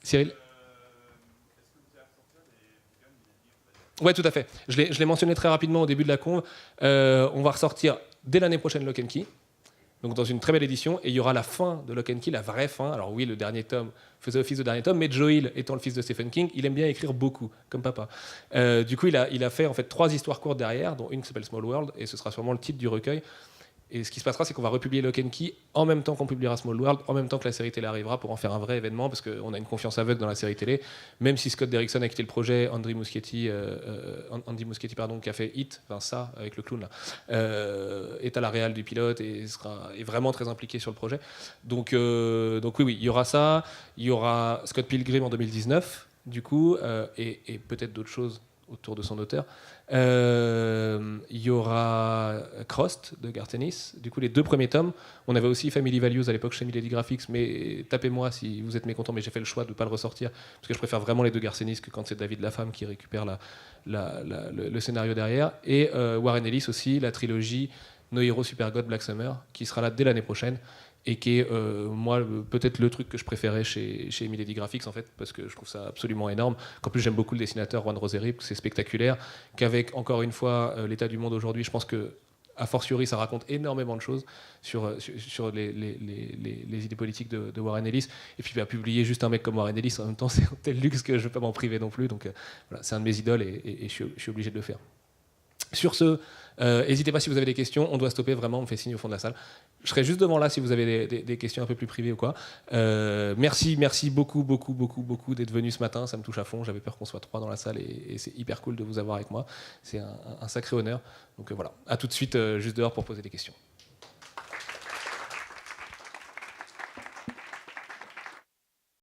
Cyril? Ouais, tout à fait. Je l'ai mentionné très rapidement au début de la conve. On va ressortir dès l'année prochaine Lock and Key. Donc dans une très belle édition, et il y aura la fin de Lock and Key, la vraie fin. Alors oui, le dernier tome faisait office de dernier tome, mais Joe Hill étant le fils de Stephen King, il aime bien écrire beaucoup, comme papa. Du coup, il a fait en fait 3 histoires courtes derrière, dont une qui s'appelle Small World, et ce sera sûrement le titre du recueil. Et ce qui se passera, c'est qu'on va republier Lock and Key en même temps qu'on publiera Small World, en même temps que la série télé arrivera, pour en faire un vrai événement, parce qu'on a une confiance aveugle dans la série télé. Même si Scott Derrickson a quitté le projet, Andy Muschietti, qui a fait Hit, enfin ça, avec le clown là, est à la réal du pilote et est vraiment très impliqué sur le projet. Donc oui, il y aura ça. Il y aura Scott Pilgrim en 2019, du coup, et peut-être d'autres choses autour de son auteur. Il y aura Crossed de Garth Ennis, du coup les 2 premiers tomes. On avait aussi Family Values à l'époque chez Milady Graphics, mais tapez-moi si vous êtes mécontent, mais j'ai fait le choix de ne pas le ressortir parce que je préfère vraiment les 2 Garth Ennis que quand c'est David Lafemme qui récupère le scénario derrière. Et Warren Ellis aussi, la trilogie No Hero, Super God, Black Summer, qui sera là dès l'année prochaine, et qui est, moi, peut-être le truc que je préférais chez Milady Graphics, en fait, parce que je trouve ça absolument énorme. Qu'en plus, j'aime beaucoup le dessinateur Juan Roseri, c'est spectaculaire. Qu'avec, encore une fois, l'état du monde aujourd'hui, je pense que, a fortiori, ça raconte énormément de choses sur les idées politiques de Warren Ellis. Et puis, publier juste un mec comme Warren Ellis, en même temps, c'est un tel luxe que je ne vais pas m'en priver non plus. Donc, voilà, c'est un de mes idoles et je suis obligé de le faire. Sur ce, n'hésitez pas si vous avez des questions. On doit stopper vraiment, on me fait signe au fond de la salle. Je serai juste devant là si vous avez des questions un peu plus privées ou quoi. Merci beaucoup d'être venu ce matin. Ça me touche à fond. J'avais peur qu'on soit 3 dans la salle et c'est hyper cool de vous avoir avec moi. C'est un sacré honneur. Donc voilà, à tout de suite, juste dehors pour poser des questions.